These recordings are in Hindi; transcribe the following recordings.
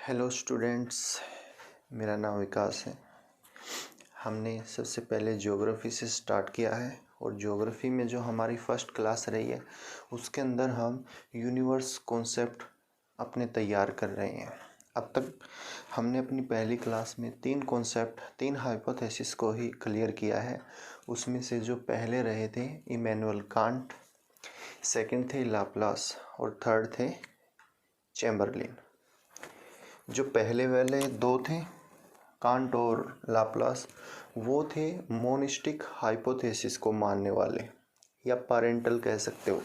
हेलो स्टूडेंट्स, मेरा नाम विकास है। हमने सबसे पहले ज्योग्राफी से स्टार्ट किया है और ज्योग्राफी में जो हमारी फर्स्ट क्लास रही है उसके अंदर हम यूनिवर्स कॉन्सेप्ट अपने तैयार कर रहे हैं। अब तक हमने अपनी पहली क्लास में 3 हाइपोथेसिस को ही क्लियर किया है। उसमें से जो पहले रहे थे इमैनुअल कांट, सेकंड थे लाप्लास और थर्ड थे चैम्बरलिन। जो पहले वाले दो थे कांट और लाप्लास, वो थे मोनिस्टिक हाइपोथेसिस को मानने वाले या पैरेंटल कह सकते हो।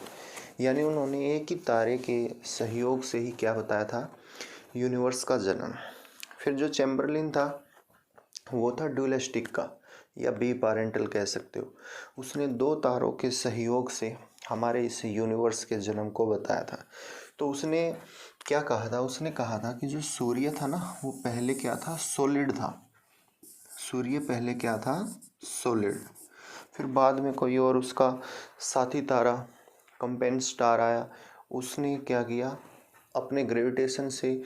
यानी उन्होंने एक ही तारे के सहयोग से ही क्या बताया था, यूनिवर्स का जन्म। फिर जो चैम्बरलिन था वो था ड्यूलिस्टिक का या बी पैरेंटल कह सकते हो। उसने 2 तारों के सहयोग से हमारे इस यूनिवर्स के जन्म को बताया था। तो उसने क्या कहा था, उसने कहा था कि जो सूर्य था ना वो पहले क्या था, सॉलिड था। सूर्य पहले क्या था, सॉलिड। फिर बाद में कोई और उसका साथी तारा कंपेन स्टार आया, उसने क्या किया, अपने ग्रेविटेशन से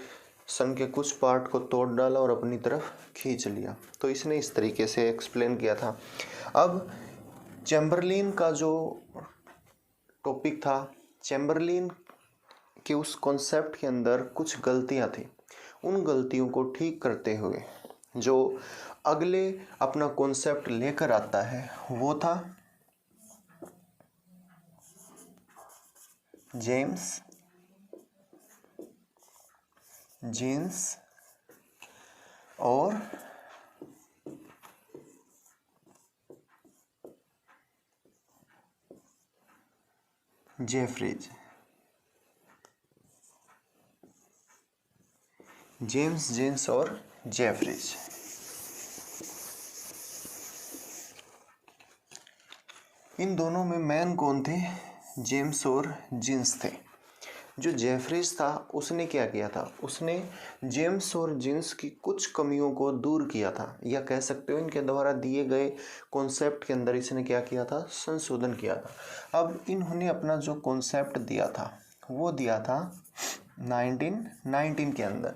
सन के कुछ पार्ट को तोड़ डाला और अपनी तरफ खींच लिया। तो इसने इस तरीके से एक्सप्लेन किया था। अब चैम्बरलिन का जो टॉपिक था, चैम्बरलिन के उस कॉन्सेप्ट के अंदर कुछ गलतियां थी। उन गलतियों को ठीक करते हुए जो अगले अपना कॉन्सेप्ट लेकर आता है वो था जेम्स जीन्स और जेफरीज। जेम्स जीन्स और जेफरीज, इन दोनों में मैन कौन थे, जेम्स और जीन्स थे। जो जेफरीज था उसने क्या किया था, उसने जेम्स और जीन्स की कुछ कमियों को दूर किया था, या कह सकते हो इनके द्वारा दिए गए कॉन्सेप्ट के अंदर इसने क्या किया था, संशोधन किया था। अब इन्होंने अपना जो कॉन्सेप्ट दिया था वो दिया था 1919 के अंदर।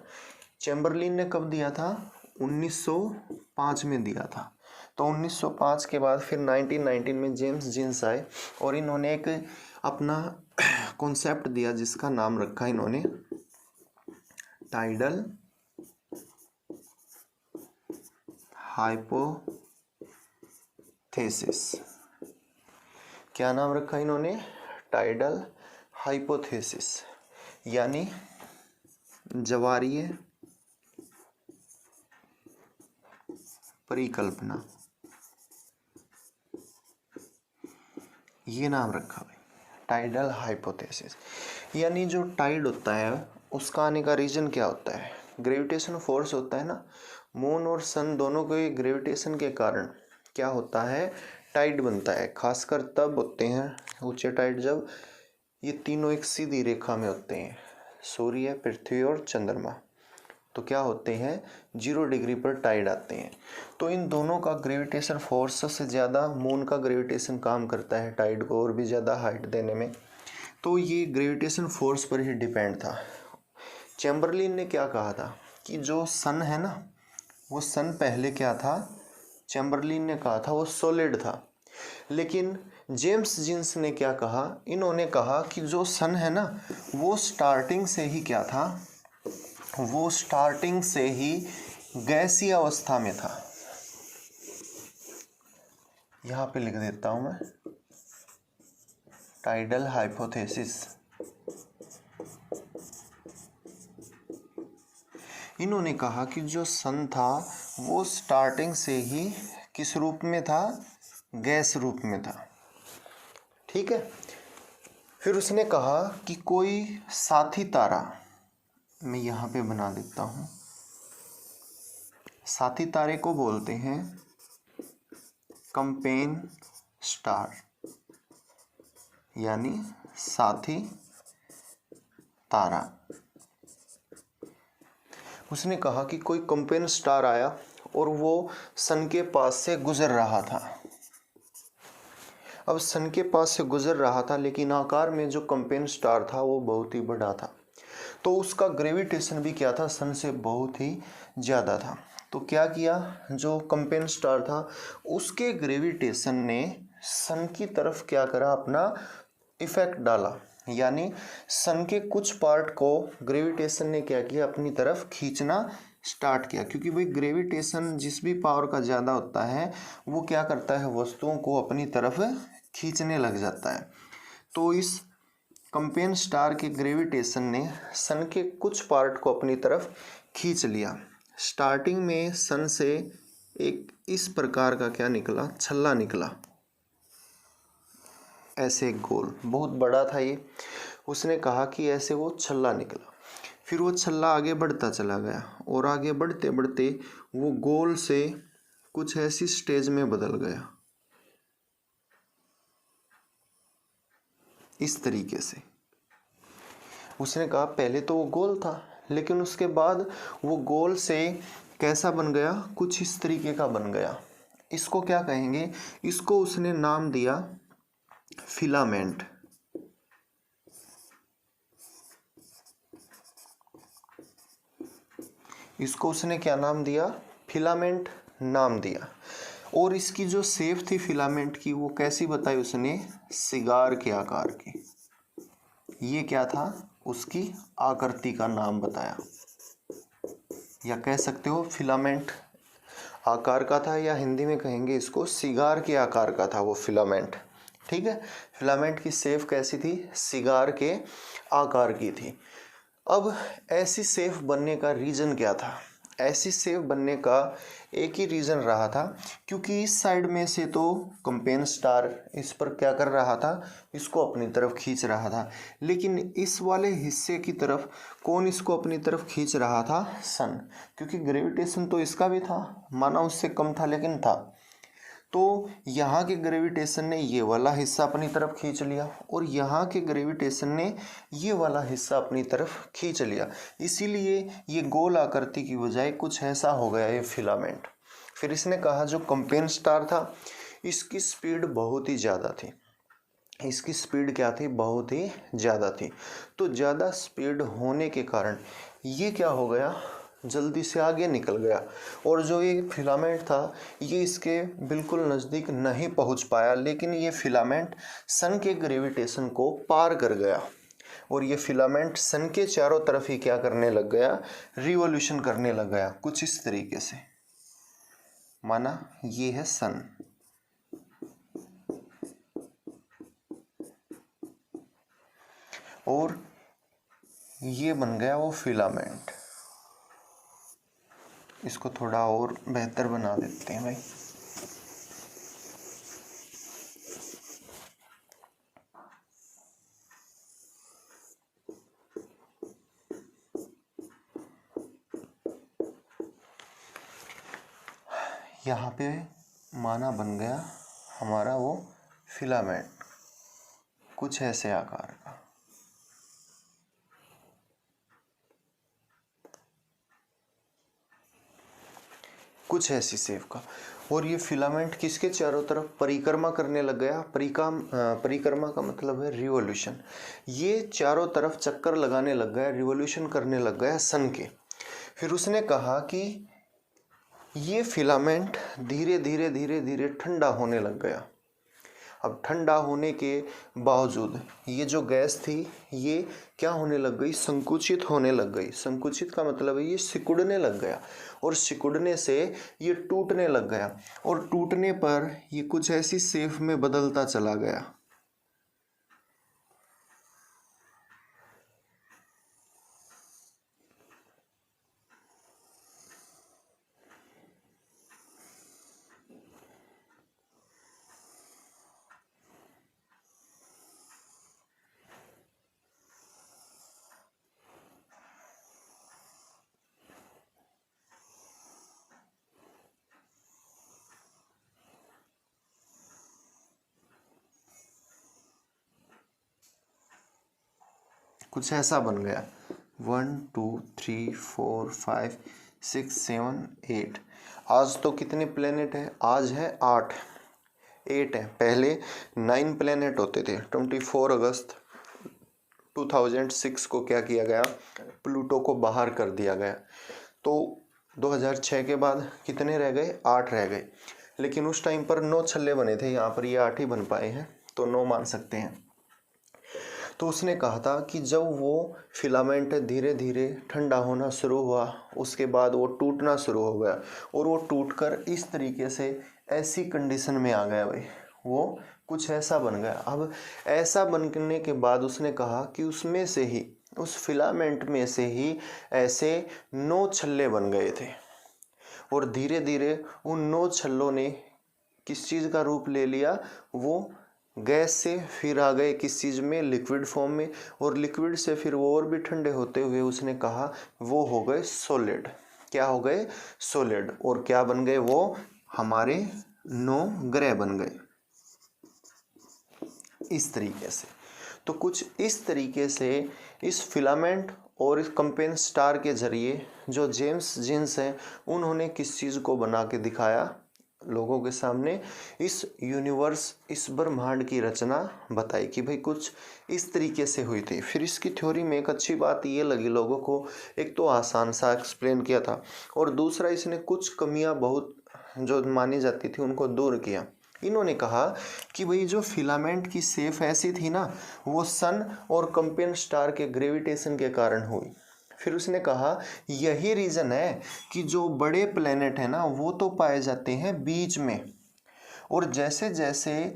चैम्बरलिन ने कब दिया था, 1905 में दिया था। तो 1905 के बाद फिर 1919 में जेम्स जीन्स आए और इन्होंने एक अपना कॉन्सेप्ट दिया जिसका नाम रखा इन्होंने टाइडल हाइपोथेसिस। क्या नाम रखा इन्होंने, टाइडल हाइपोथेसिस, यानी ज्वारीय परिकल्पना, ये नाम रखा भाई, टाइडल हाइपोथेसिस। यानी जो टाइड होता है उसका आने का रीजन क्या होता है, ग्रेविटेशन फोर्स होता है ना। मून और सन दोनों के ग्रेविटेशन के कारण क्या होता है, टाइड बनता है। खासकर तब होते हैं ऊंचे टाइड जब ये तीनों एक सीधी रेखा में होते हैं, सूर्य, पृथ्वी और चंद्रमा। तो क्या होते हैं, 0 डिग्री पर टाइड आते हैं। तो इन दोनों का ग्रेविटेशन फोर्स सबसे ज़्यादा मून का ग्रेविटेशन काम करता है टाइड को और भी ज़्यादा हाइट देने में। तो ये ग्रेविटेशन फोर्स पर ही डिपेंड था। चैम्बरलिन ने क्या कहा था कि जो सन है ना, वो सन पहले क्या था, चैम्बरलिन ने कहा था वो सॉलिड था। लेकिन जेम्स जीन्स ने क्या कहा, इन्होंने कहा कि जो सन है ना वो स्टार्टिंग से ही क्या था, वो स्टार्टिंग से ही गैसीय अवस्था में था। यहां पे लिख देता हूं मैं, टाइडल हाइपोथेसिस। इन्होंने कहा कि जो सन था वो स्टार्टिंग से ही किस रूप में था, गैस रूप में था। ठीक है। फिर उसने कहा कि कोई साथी तारा, मैं यहाँ पे बना देता हूँ, साथी तारे को बोलते हैं कंपेन स्टार, यानी साथी तारा। उसने कहा कि कोई कंपेन स्टार आया और वो सन के पास से गुजर रहा था। अब सन के पास से गुजर रहा था लेकिन आकार में जो कंपेन स्टार था वो बहुत ही बड़ा था। तो उसका ग्रेविटेशन भी क्या था, सन से बहुत ही ज़्यादा था। तो क्या किया, जो कंपेन स्टार था उसके ग्रेविटेशन ने सन की तरफ क्या करा, अपना इफेक्ट डाला, यानी सन के कुछ पार्ट को ग्रेविटेशन ने क्या किया, अपनी तरफ खींचना स्टार्ट किया। क्योंकि भाई ग्रेविटेशन जिस भी पावर का ज़्यादा होता है वो क्या करता है, वस्तुओं को अपनी तरफ खींचने लग जाता है। तो इस कंपेन स्टार के ग्रेविटेशन ने सन के कुछ पार्ट को अपनी तरफ खींच लिया। स्टार्टिंग में सन से एक इस प्रकार का क्या निकला, छल्ला निकला, ऐसे एक गोल, बहुत बड़ा था ये। उसने कहा कि ऐसे वो छल्ला निकला। फिर वो छल्ला आगे बढ़ता चला गया और आगे बढ़ते बढ़ते वो गोल से कुछ ऐसी स्टेज में बदल गया, इस तरीके से। उसने कहा पहले तो वो गोल था, लेकिन उसके बाद वो गोल से कैसा बन गया, कुछ इस तरीके का बन गया। इसको क्या कहेंगे, इसको उसने नाम दिया फिलामेंट। इसको उसने क्या नाम दिया, फिलामेंट नाम दिया। और इसकी जो शेप थी फिलामेंट की वो कैसी बताई उसने, सिगार के आकार की। ये क्या था, उसकी आकृति का नाम बताया, या कह सकते हो फिलामेंट आकार का था, या हिंदी में कहेंगे इसको सिगार के आकार का था वो फिलामेंट। ठीक है, फिलामेंट की शेप कैसी थी, सिगार के आकार की थी। अब ऐसी शेप बनने का रीज़न क्या था, ऐसी शेप बनने का एक ही रीज़न रहा था, क्योंकि इस साइड में से तो कंपेन स्टार इस पर क्या कर रहा था, इसको अपनी तरफ खींच रहा था, लेकिन इस वाले हिस्से की तरफ कौन इसको अपनी तरफ खींच रहा था, सन। क्योंकि ग्रेविटेशन तो इसका भी था, माना उससे कम था लेकिन था। तो यहाँ के ग्रेविटेशन ने ये वाला हिस्सा अपनी तरफ खींच लिया और यहाँ के ग्रेविटेशन ने ये वाला हिस्सा अपनी तरफ खींच लिया, इसीलिए ये गोल आकृति की बजाय कुछ ऐसा हो गया ये फिलामेंट। फिर इसने कहा जो कंपेन स्टार था इसकी स्पीड बहुत ही ज़्यादा थी। इसकी स्पीड क्या थी, बहुत ही ज़्यादा थी। तो ज़्यादा स्पीड होने के कारण ये क्या हो गया, जल्दी से आगे निकल गया, और जो ये फिलामेंट था ये इसके बिल्कुल नज़दीक नहीं पहुंच पाया, लेकिन ये फिलामेंट सन के ग्रेविटेशन को पार कर गया और ये फिलामेंट सन के चारों तरफ ही क्या करने लग गया, रिवॉल्यूशन करने लग गया, कुछ इस तरीके से। माना ये है सन, और ये बन गया वो फिलामेंट। इसको थोड़ा और बेहतर बना देते हैं भाई। यहाँ पे माना बन गया हमारा वो फिलामेंट, कुछ ऐसे आकार का। कुछ ऐसी शेप का, और ये फिलामेंट किसके चारों तरफ परिक्रमा करने लग गया। परिक्रमा का मतलब है रिवॉल्यूशन। ये चारों तरफ चक्कर लगाने लग गया, रिवॉल्यूशन करने लग गया सन के। फिर उसने कहा कि ये फिलामेंट धीरे धीरे धीरे धीरे ठंडा होने लग गया। अब ठंडा होने के बावजूद ये जो गैस थी ये क्या होने लग गई, संकुचित होने लग गई। संकुचित का मतलब है ये सिकुड़ने लग गया, और सिकुड़ने से ये टूटने लग गया, और टूटने पर ये कुछ ऐसी शेप में बदलता चला गया। कुछ ऐसा बन गया। 1 2 3 4 5 6 7 8। आज तो कितने प्लेनेट हैं, आज है 8 है। पहले 9 प्लेनेट होते थे। 24 अगस्त 2006 को क्या किया गया, प्लूटो को बाहर कर दिया गया। तो 2006 के बाद कितने रह गए? 8 रह गए। लेकिन उस टाइम पर 9 छल्ले बने थे, यहाँ पर ये 8 ही बन पाए हैं, तो 9 मान सकते हैं। तो उसने कहा था कि जब वो फिलामेंट धीरे धीरे ठंडा होना शुरू हुआ, उसके बाद वो टूटना शुरू हो गया और वो टूटकर इस तरीके से ऐसी कंडीशन में आ गया भाई, वो कुछ ऐसा बन गया। अब ऐसा बनने के बाद उसने कहा कि उसमें से ही, उस फिलामेंट में से ही ऐसे 9 छल्ले बन गए थे और धीरे धीरे उन 9 छल्लों ने किस चीज़ का रूप ले लिया? वो गैस से फिर आ गए किस चीज़ में? लिक्विड फॉर्म में, और लिक्विड से फिर वो और भी ठंडे होते हुए उसने कहा वो हो गए सॉलिड। क्या हो गए? सॉलिड। और क्या बन गए? वो हमारे 9 ग्रह बन गए इस तरीके से। तो कुछ इस तरीके से इस फिलामेंट और इस कंपेन स्टार के जरिए जो जेम्स जीन्स हैं उन्होंने किस चीज़ को बना के दिखाया लोगों के सामने? इस यूनिवर्स, इस ब्रह्मांड की रचना बताई कि भाई कुछ इस तरीके से हुई थी। फिर इसकी थ्योरी में एक अच्छी बात ये लगी लोगों को, एक तो आसान सा एक्सप्लेन किया था और दूसरा इसने कुछ कमियां बहुत जो मानी जाती थी उनको दूर किया। इन्होंने कहा कि भाई जो फिलामेंट की शेप ऐसी थी ना, वो सन और कंपेन स्टार के ग्रेविटेशन के कारण हुई। फिर उसने कहा यही रीज़न है कि जो बड़े प्लेनेट हैं ना वो तो पाए जाते हैं बीच में, और जैसे जैसे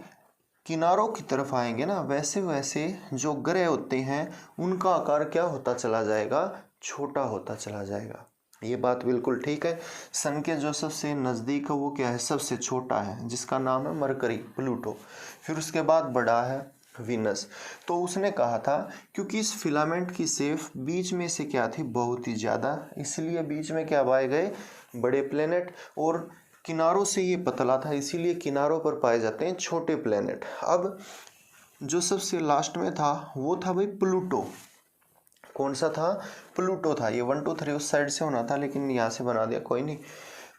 किनारों की तरफ आएंगे ना वैसे वैसे जो ग्रह होते हैं उनका आकार क्या होता चला जाएगा? छोटा होता चला जाएगा। ये बात बिल्कुल ठीक है। सन के जो सबसे नज़दीक है वो क्या है? सबसे छोटा है, जिसका नाम है मरकरी, प्लूटो। फिर उसके बाद बड़ा है वीनस। तो उसने कहा था क्योंकि इस फिलामेंट की शेप बीच में से क्या थी? बहुत ही ज़्यादा, इसलिए बीच में क्या पाए गए? बड़े प्लेनेट, और किनारों से ये पतला था इसीलिए किनारों पर पाए जाते हैं छोटे प्लेनेट। अब जो सबसे लास्ट में था वो था भाई प्लूटो। कौन सा था? प्लूटो था। ये 1 2 3 उस साइड से होना था लेकिन यहाँ से बना दिया, कोई नहीं।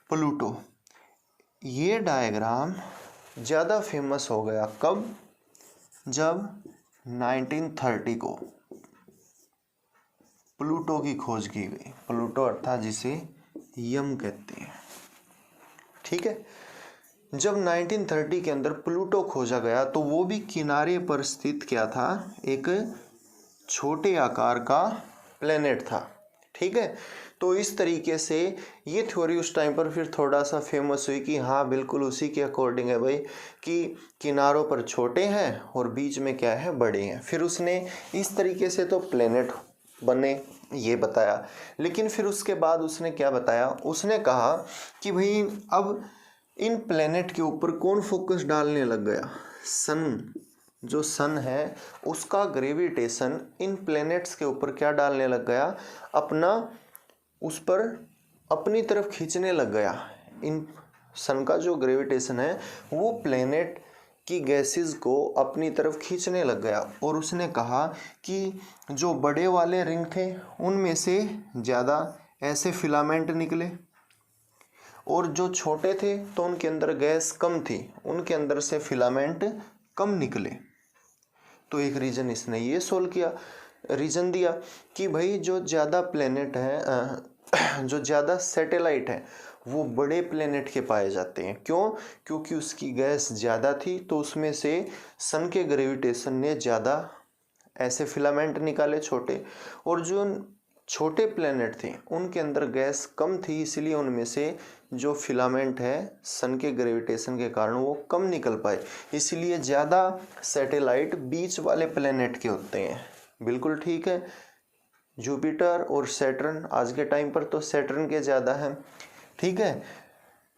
प्लूटो। ये डायग्राम ज़्यादा फेमस हो गया कब? जब 1930 को प्लूटो की खोज की गई। प्लूटो अर्थात जिसे यम कहते हैं, ठीक है। जब 1930 के अंदर प्लूटो खोजा गया तो वो भी किनारे पर स्थित क्या था? एक छोटे आकार का प्लेनेट था, ठीक है। तो इस तरीके से ये थ्योरी उस टाइम पर फिर थोड़ा सा फेमस हुई कि हाँ बिल्कुल उसी के अकॉर्डिंग है भाई, कि किनारों पर छोटे हैं और बीच में क्या है? बड़े हैं। फिर उसने इस तरीके से तो प्लेनेट बने ये बताया, लेकिन फिर उसके बाद उसने क्या बताया? उसने कहा कि भाई अब इन प्लेनेट के ऊपर कौन फोकस डालने लग गया? सन। जो सन है उसका ग्रेविटेशन इन प्लैनेट्स के ऊपर क्या डालने लग गया? अपना उस पर अपनी तरफ खींचने लग गया। इन सन का जो ग्रेविटेशन है वो प्लैनेट की गैसेस को अपनी तरफ खींचने लग गया। और उसने कहा कि जो बड़े वाले रिंग थे उनमें से ज़्यादा ऐसे फिलामेंट निकले, और जो छोटे थे तो उनके अंदर गैस कम थी, उनके अंदर से फिलामेंट कम निकले। तो एक रीज़न इसने ये सोल्व किया, रीज़न दिया कि भाई जो ज़्यादा प्लेनेट हैं, जो ज़्यादा सैटेलाइट हैं वो बड़े प्लेनेट के पाए जाते हैं। क्यों? क्योंकि उसकी गैस ज़्यादा थी तो उसमें से सन के ग्रेविटेशन ने ज़्यादा ऐसे फिलामेंट निकाले छोटे, और जो छोटे प्लेनेट थे उनके अंदर गैस कम थी इसलिए उनमें से जो फिलामेंट है सन के ग्रेविटेशन के कारण वो कम निकल पाए, इसलिए ज़्यादा सैटेलाइट बीच वाले प्लेनेट के होते हैं। बिल्कुल ठीक है। जुपिटर और सैटर्न, आज के टाइम पर तो सैटर्न के ज़्यादा हैं, ठीक है।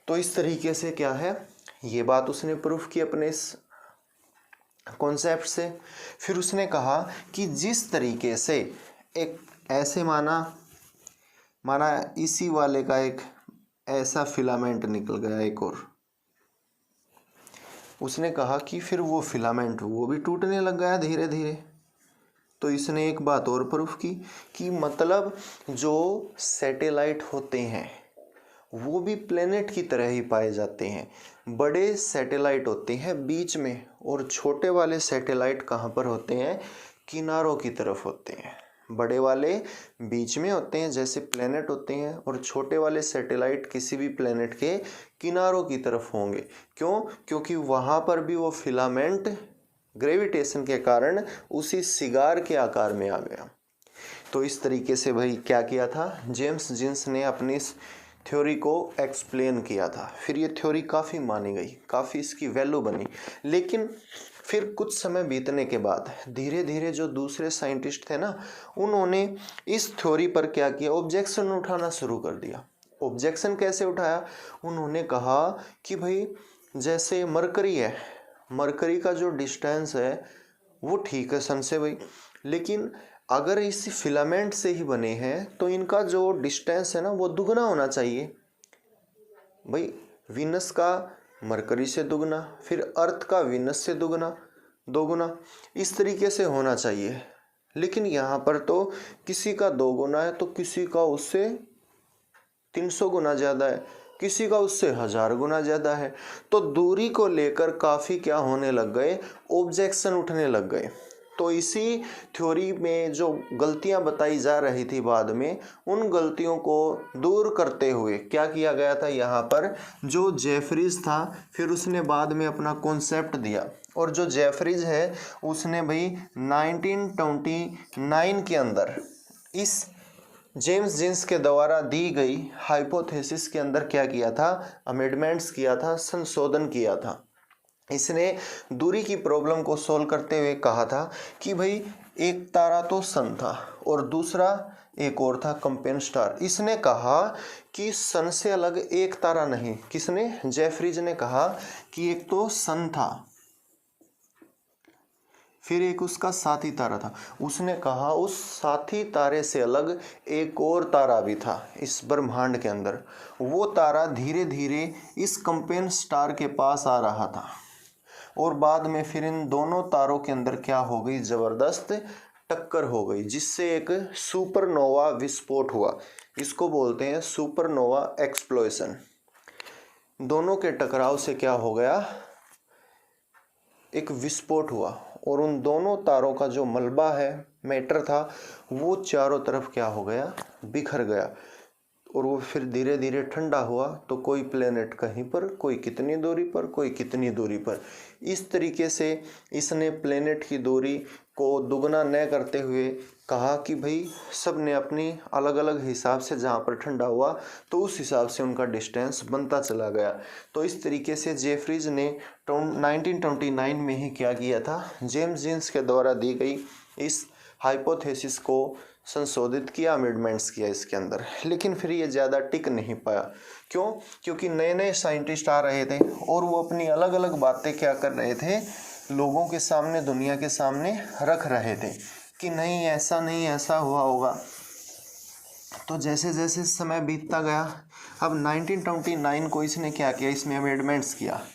तो इस तरीके से क्या है, ये बात उसने प्रूफ की अपने इस कॉन्सेप्ट से। फिर उसने कहा कि जिस तरीके से एक ऐसे माना इसी वाले का एक ऐसा फिलामेंट निकल गया एक और, उसने कहा कि फिर वो फिलामेंट वो भी टूटने लग गया धीरे धीरे। तो इसने एक बात और प्रूफ की कि मतलब जो सैटेलाइट होते हैं वो भी प्लेनेट की तरह ही पाए जाते हैं। बड़े सैटेलाइट होते हैं बीच में और छोटे वाले सैटेलाइट कहाँ पर होते हैं? किनारों की तरफ होते हैं। बड़े वाले बीच में होते हैं जैसे प्लेनेट होते हैं, और छोटे वाले सैटेलाइट किसी भी प्लेनेट के किनारों की तरफ होंगे। क्यों? क्योंकि वहाँ पर भी वो फिलामेंट ग्रेविटेशन के कारण उसी सिगार के आकार में आ गया। तो इस तरीके से भाई क्या किया था, जेम्स जीन्स ने अपनी इस थ्योरी को एक्सप्लेन किया था। फिर ये थ्योरी काफ़ी मानी गई, काफ़ी इसकी वैल्यू बनी। लेकिन फिर कुछ समय बीतने के बाद धीरे धीरे जो दूसरे साइंटिस्ट थे ना, उन्होंने इस थ्योरी पर क्या किया, ऑब्जेक्शन उठाना शुरू कर दिया। ऑब्जेक्शन कैसे उठाया? उन्होंने कहा कि भाई जैसे मरकरी है, मरकरी का जो डिस्टेंस है वो ठीक है सन से भाई, लेकिन अगर इस फिलामेंट से ही बने हैं तो इनका जो डिस्टेंस है ना वो दुगना होना चाहिए भाई। वीनस का मरकरी से दुगना, फिर अर्थ का वीनस से दुगना, दोगुना, इस तरीके से होना चाहिए। लेकिन यहाँ पर तो किसी का 2 गुना है तो किसी का उससे 300 गुना ज़्यादा है, किसी का उससे 1000 गुना ज़्यादा है। तो दूरी को लेकर काफ़ी क्या होने लग गए, ऑब्जेक्शन उठने लग गए। तो इसी थ्योरी में जो गलतियां बताई जा रही थी बाद में, उन गलतियों को दूर करते हुए क्या किया गया था, यहाँ पर जो जेफरीज था फिर उसने बाद में अपना कॉन्सेप्ट दिया। और जो जेफरीज है उसने भाई 1929 के अंदर इस जेम्स जीन्स के द्वारा दी गई हाइपोथेसिस के अंदर क्या किया था, अमेंडमेंट्स किया था, संशोधन किया था। इसने दूरी की प्रॉब्लम को सॉल्व करते हुए कहा था कि भाई एक तारा तो सन था और दूसरा एक और था कंपेन स्टार। इसने कहा कि सन से अलग एक तारा नहीं। किसने? जेफरीज ने कहा कि एक तो सन था, फिर एक उसका साथी तारा था। उसने कहा उस साथी तारे से अलग एक और तारा भी था इस ब्रह्मांड के अंदर। वो तारा धीरे धीरे इस कंपेन स्टार के पास आ रहा था, और बाद में फिर इन दोनों तारों के अंदर क्या हो गई, जबरदस्त टक्कर हो गई, जिससे एक सुपरनोवा विस्फोट हुआ। इसको बोलते हैं सुपरनोवा एक्सप्लोजन। दोनों के टकराव से क्या हो गया, एक विस्फोट हुआ, और उन दोनों तारों का जो मलबा है, मैटर था, वो चारों तरफ क्या हो गया, बिखर गया। और वो फिर धीरे धीरे ठंडा हुआ तो कोई प्लेनेट कहीं पर, कोई कितनी दूरी पर, कोई कितनी दूरी पर। इस तरीके से इसने प्लेनेट की दूरी को दुगना न करते हुए कहा कि भाई सब ने अपनी अलग अलग हिसाब से, जहाँ पर ठंडा हुआ तो उस हिसाब से उनका डिस्टेंस बनता चला गया। तो इस तरीके से जेफरीज ने 1929 में ही क्या किया था, जेम्स जीन्स के द्वारा दी गई इस हाइपोथेसिस को संशोधित किया, अमेंडमेंट्स किया इसके अंदर। लेकिन फिर ये ज़्यादा टिक नहीं पाया। क्यों? क्योंकि नए नए साइंटिस्ट आ रहे थे और वो अपनी अलग अलग बातें क्या कर रहे थे, लोगों के सामने, दुनिया के सामने रख रहे थे कि नहीं ऐसा नहीं, ऐसा हुआ होगा। तो जैसे जैसे समय बीतता गया, अब 1929 को इसने क्या किया, इसमें अमेंडमेंट्स किया।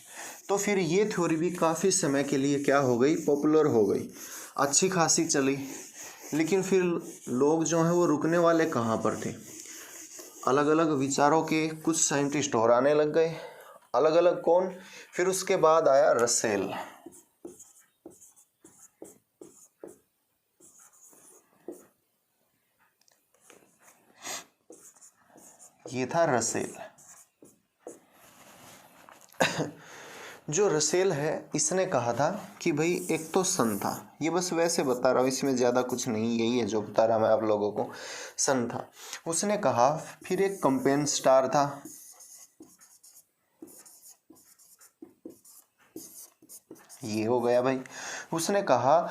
तो फिर ये थ्योरी भी काफ़ी समय के लिए क्या हो गई, पॉपुलर हो गई, अच्छी खासी चली। लेकिन फिर लोग जो हैं वो रुकने वाले कहाँ पर थे, अलग अलग विचारों के कुछ साइंटिस्ट और आने लग गए, अलग अलग कौन, फिर उसके बाद आया रसेल। ये था रसेल। जो रसेल है इसने कहा था कि भाई एक तो सन था, ये बस वैसे बता रहा हूँ, इसमें ज़्यादा कुछ नहीं, यही है जो बता रहा मैं आप लोगों को, सन था। उसने कहा फिर एक कंपेन स्टार था, ये हो गया भाई। उसने कहा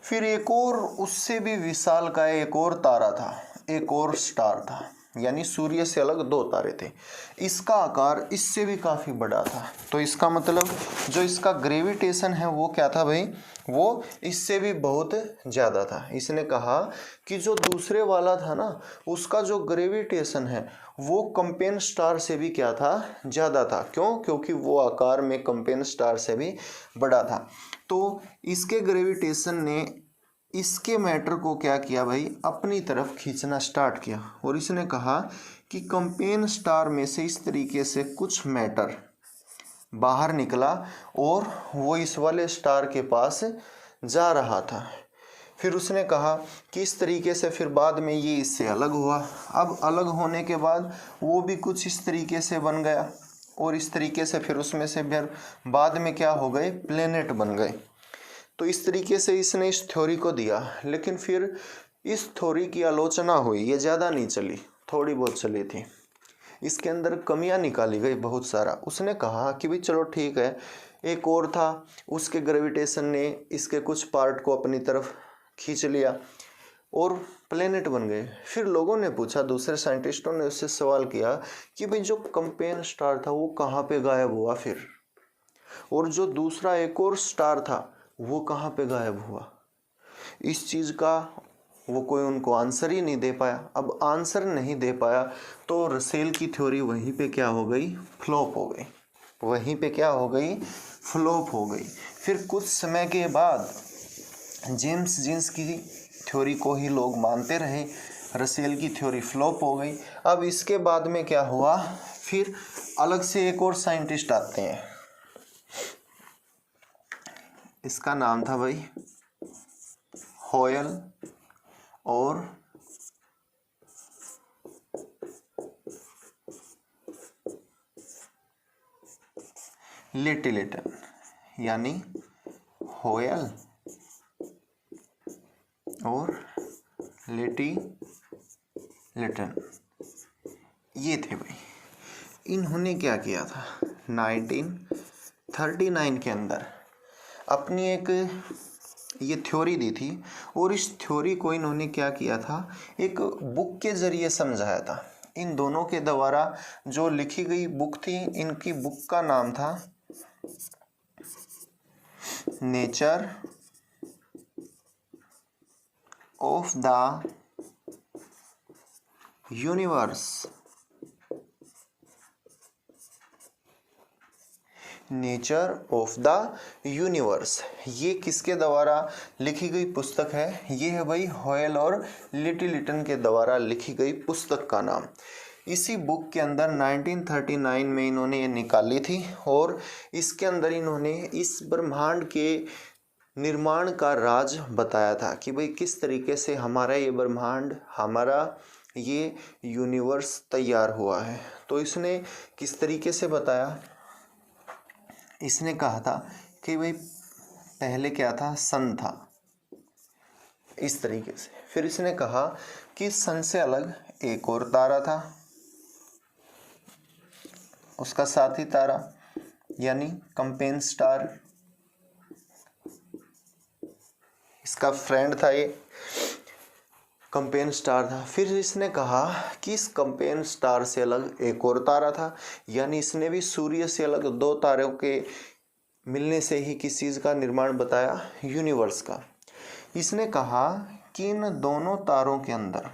फिर एक और उससे भी विशाल का एक और तारा था, एक और स्टार था, यानी सूर्य से अलग 2 तारे थे। इसका आकार इससे भी काफ़ी बड़ा था। तो इसका मतलब जो इसका ग्रेविटेशन है वो क्या था भाई, वो इससे भी बहुत ज़्यादा था। इसने कहा कि जो दूसरे वाला था ना, उसका जो ग्रेविटेशन है वो कंपेन स्टार से भी क्या था, ज़्यादा था। क्यों? क्योंकि वो आकार में कंपेन स्टार से भी बड़ा था। तो इसके ग्रेविटेशन ने इसके मैटर को क्या किया भाई, अपनी तरफ खींचना स्टार्ट किया। और इसने कहा कि कंपेन स्टार में से इस तरीके से कुछ मैटर बाहर निकला और वो इस वाले स्टार के पास जा रहा था। फिर उसने कहा कि इस तरीके से फिर बाद में ये इससे अलग हुआ। अब अलग होने के बाद वो भी कुछ इस तरीके से बन गया और इस तरीके से फिर उसमें से फिर बाद में क्या हो गए, प्लेनेट बन गए। तो इस तरीके से इसने इस थ्योरी को दिया, लेकिन फिर इस थ्योरी की आलोचना हुई, ये ज़्यादा नहीं चली, थोड़ी बहुत चली थी। इसके अंदर कमियां निकाली गई बहुत सारा। उसने कहा कि भाई चलो ठीक है, एक और था, उसके ग्रेविटेशन ने इसके कुछ पार्ट को अपनी तरफ खींच लिया और प्लेनेट बन गए। फिर लोगों ने पूछा, दूसरे साइंटिस्टों ने उससे सवाल किया कि भाई जो कंपेन स्टार था वो कहाँ पे गायब हुआ फिर, और जो दूसरा एक और स्टार था वो कहाँ पे गायब हुआ। इस चीज़ का वो कोई उनको आंसर ही नहीं दे पाया। अब आंसर नहीं दे पाया तो रसेल की थ्योरी वहीं पे क्या हो गई, फ्लॉप हो गई। वहीं पे क्या हो गई, फ्लॉप हो गई। फिर कुछ समय के बाद जेम्स जीन्स की थ्योरी को ही लोग मानते रहे, रसेल की थ्योरी फ्लॉप हो गई। अब इसके बाद में क्या हुआ, फिर अलग से एक और साइंटिस्ट आते हैं, इसका नाम था भाई हॉयल और लिटिलेटन, यानी हॉयल और लिटिलेटन, ये थे भाई। इन्होंने क्या किया था, 1939 के अंदर अपनी एक ये थ्योरी दी थी, और इस थ्योरी को इन्होंने क्या किया था, एक बुक के ज़रिए समझाया था। इन दोनों के द्वारा जो लिखी गई बुक थी, इनकी बुक का नाम था nature of the universe. Nature of the universe, ये किसके द्वारा लिखी गई पुस्तक है, ये है भाई हॉयल और लिटिलेटन के द्वारा लिखी गई पुस्तक का नाम। इसी बुक के अंदर 1939 में इन्होंने ये निकाली थी, और इसके अंदर इन्होंने इस ब्रह्मांड के निर्माण का राज बताया था कि भाई किस तरीके से हमारा ये ब्रह्मांड, हमारा ये यूनिवर्स तैयार हुआ है। तो इसने किस तरीके से बताया, इसने कहा था कि भाई पहले क्या था, सन था, इस तरीके से। फिर इसने कहा कि सन से अलग एक और तारा था, उसका साथी तारा यानी कंपेन स्टार, इसका फ्रेंड था, ये कंपेन स्टार था। फिर इसने कहा कि इस कंपेन स्टार से अलग एक और तारा था, यानी इसने भी सूर्य से अलग दो तारों के मिलने से ही किस चीज़ का निर्माण बताया, यूनिवर्स का। इसने कहा कि इन दोनों तारों के अंदर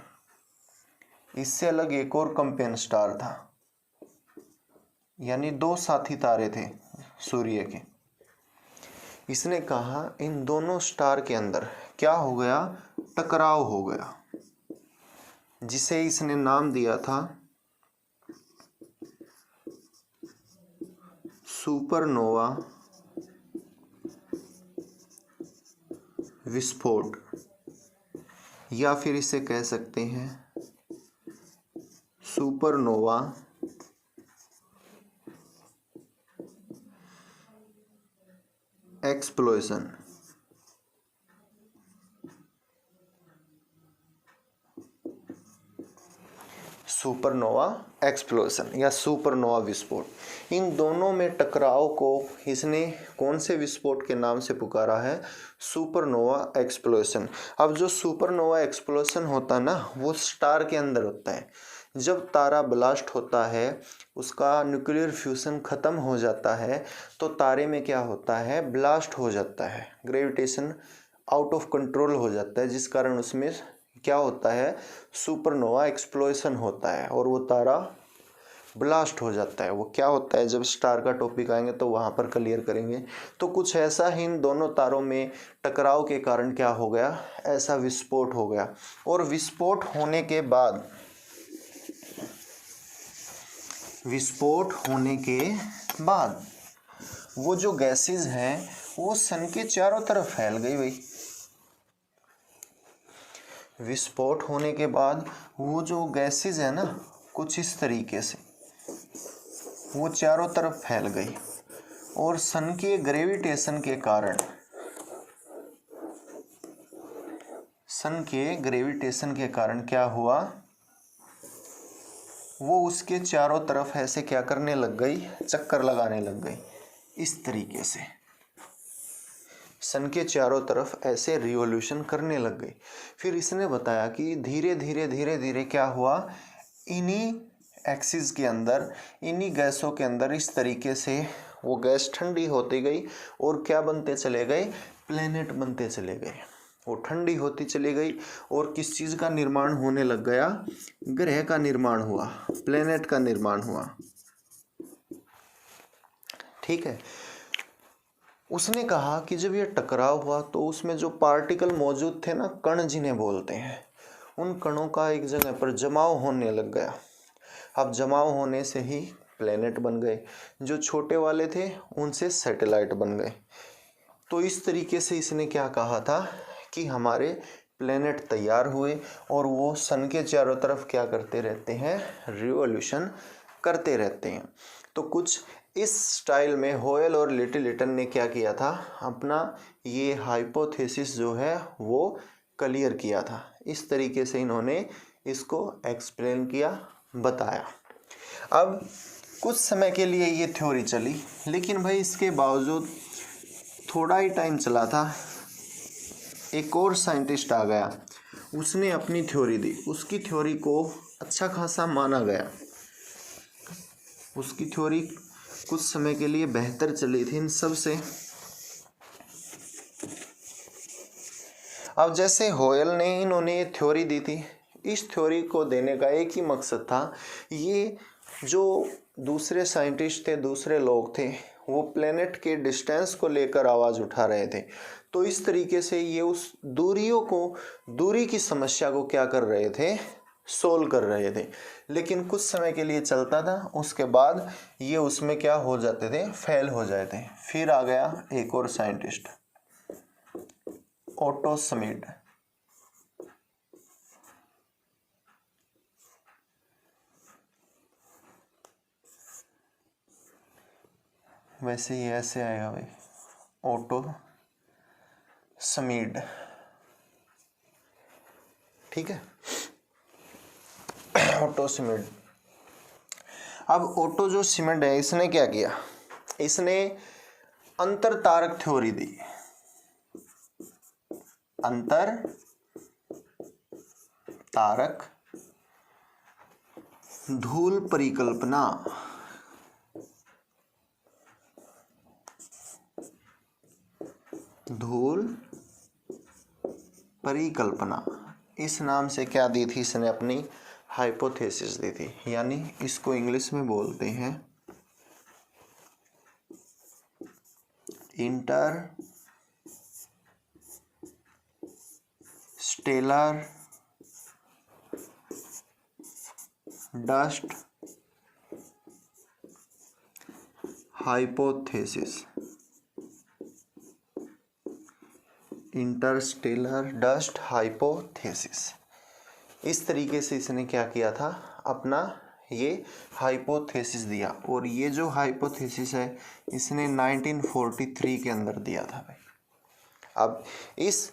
इससे अलग एक और कंपेन स्टार था, यानी दो साथी तारे थे सूर्य के। इसने कहा इन दोनों स्टार के अंदर क्या हो गया, टकराव हो गया, जिसे इसने नाम दिया था सुपरनोवा विस्फोट, या फिर इसे कह सकते हैं सुपरनोवा एक्सप्लोजन। सुपरनोवा एक्सप्लोजन या सुपरनोवा विस्फोट, इन दोनों में टकराव को इसने कौन से विस्फोट के नाम से पुकारा है, सुपरनोवा एक्सप्लोजन। अब जो सुपरनोवा एक्सप्लोजन होता है ना, वो स्टार के अंदर होता है। जब तारा ब्लास्ट होता है, उसका न्यूक्लियर फ्यूजन ख़त्म हो जाता है, तो तारे में क्या होता है, ब्लास्ट हो जाता है, ग्रेविटेशन आउट ऑफ कंट्रोल हो जाता है, जिस कारण उसमें क्या होता है, सुपरनोवा एक्सप्लोजन होता है और वो तारा ब्लास्ट हो जाता है। वो क्या होता है, जब स्टार का टॉपिक आएंगे तो वहाँ पर क्लियर करेंगे। तो कुछ ऐसा ही इन दोनों तारों में टकराव के कारण क्या हो गया, ऐसा विस्फोट हो गया। और विस्फोट होने के बाद वो जो गैसेज हैं वो सन के चारों तरफ फैल गई भाई। विस्फोट होने के बाद वो जो गैसेज है ना, कुछ इस तरीके से वो चारों तरफ फैल गई और सन के ग्रेविटेशन के कारण क्या हुआ, वो उसके चारों तरफ ऐसे क्या करने लग गई, चक्कर लगाने लग गई। इस तरीके से सन के चारों तरफ ऐसे रिवॉल्यूशन करने लग गई। फिर इसने बताया कि धीरे धीरे क्या हुआ, इन्हीं एक्सिस के अंदर, इन्हीं गैसों के अंदर इस तरीके से वो गैस ठंडी होती गई और क्या बनते चले गए, प्लेनेट बनते चले गए। वो ठंडी होती चली गई और किस चीज़ का निर्माण होने लग गया, ग्रह का निर्माण हुआ, प्लेनेट का निर्माण हुआ। ठीक है। उसने कहा कि जब ये टकराव हुआ तो उसमें जो पार्टिकल मौजूद थे ना, कण जिन्हें बोलते हैं, उन कणों का एक जगह पर जमाव होने लग गया। अब जमाव होने से ही प्लेनेट बन गए, जो छोटे वाले थे उनसे सैटेलाइट बन गए। तो इस तरीके से इसने क्या कहा था कि हमारे प्लेनेट तैयार हुए और वो सन के चारों तरफ क्या करते रहते हैं, रिवॉल्यूशन करते रहते हैं। तो कुछ इस स्टाइल में होयल और लिटिलटन ने क्या किया था, अपना ये हाइपोथेसिस जो है वो क्लियर किया था। इस तरीके से इन्होंने इसको एक्सप्लेन किया, बताया। अब कुछ समय के लिए ये थ्योरी चली, लेकिन भाई इसके बावजूद थोड़ा ही टाइम चला था, एक और साइंटिस्ट आ गया, उसने अपनी थ्योरी दी। उसकी थ्योरी को अच्छा खासा माना गया, उसकी थ्योरी कुछ समय के लिए बेहतर चली थी इन सब से। अब जैसे होयल ने इन्होंने ये थ्योरी दी थी, इस थ्योरी को देने का एक ही मकसद था, ये जो दूसरे साइंटिस्ट थे, दूसरे लोग थे, वो प्लेनेट के डिस्टेंस को लेकर आवाज़ उठा रहे थे। तो इस तरीके से ये उस दूरी की समस्या को क्या कर रहे थे, सोल्व कर रहे थे। लेकिन कुछ समय के लिए चलता था, उसके बाद ये उसमें क्या हो जाते थे, फेल हो जाते थे। फिर आ गया एक और साइंटिस्ट, ओटो श्मिड। वैसे ही ऐसे आएगा भाई, ओटो श्मिड। ठीक है, ओटो श्मिड। अब ओटो जो श्मिड है, इसने क्या किया, इसने अंतर तारक थ्योरी दी। अंतर तारक धूल परिकल्पना। धूल परिकल्पना, इस नाम से क्या दी थी इसने, अपनी हाइपोथेसिस दी थी। यानी इसको इंग्लिश में बोलते हैं interstellar dust hypothesis. Interstellar dust hypothesis. इस तरीके से इसने क्या किया था, अपना ये हाइपोथेसिस दिया। और ये जो हाइपोथेसिस है, इसने 1943 के अंदर दिया था भाई। अब इस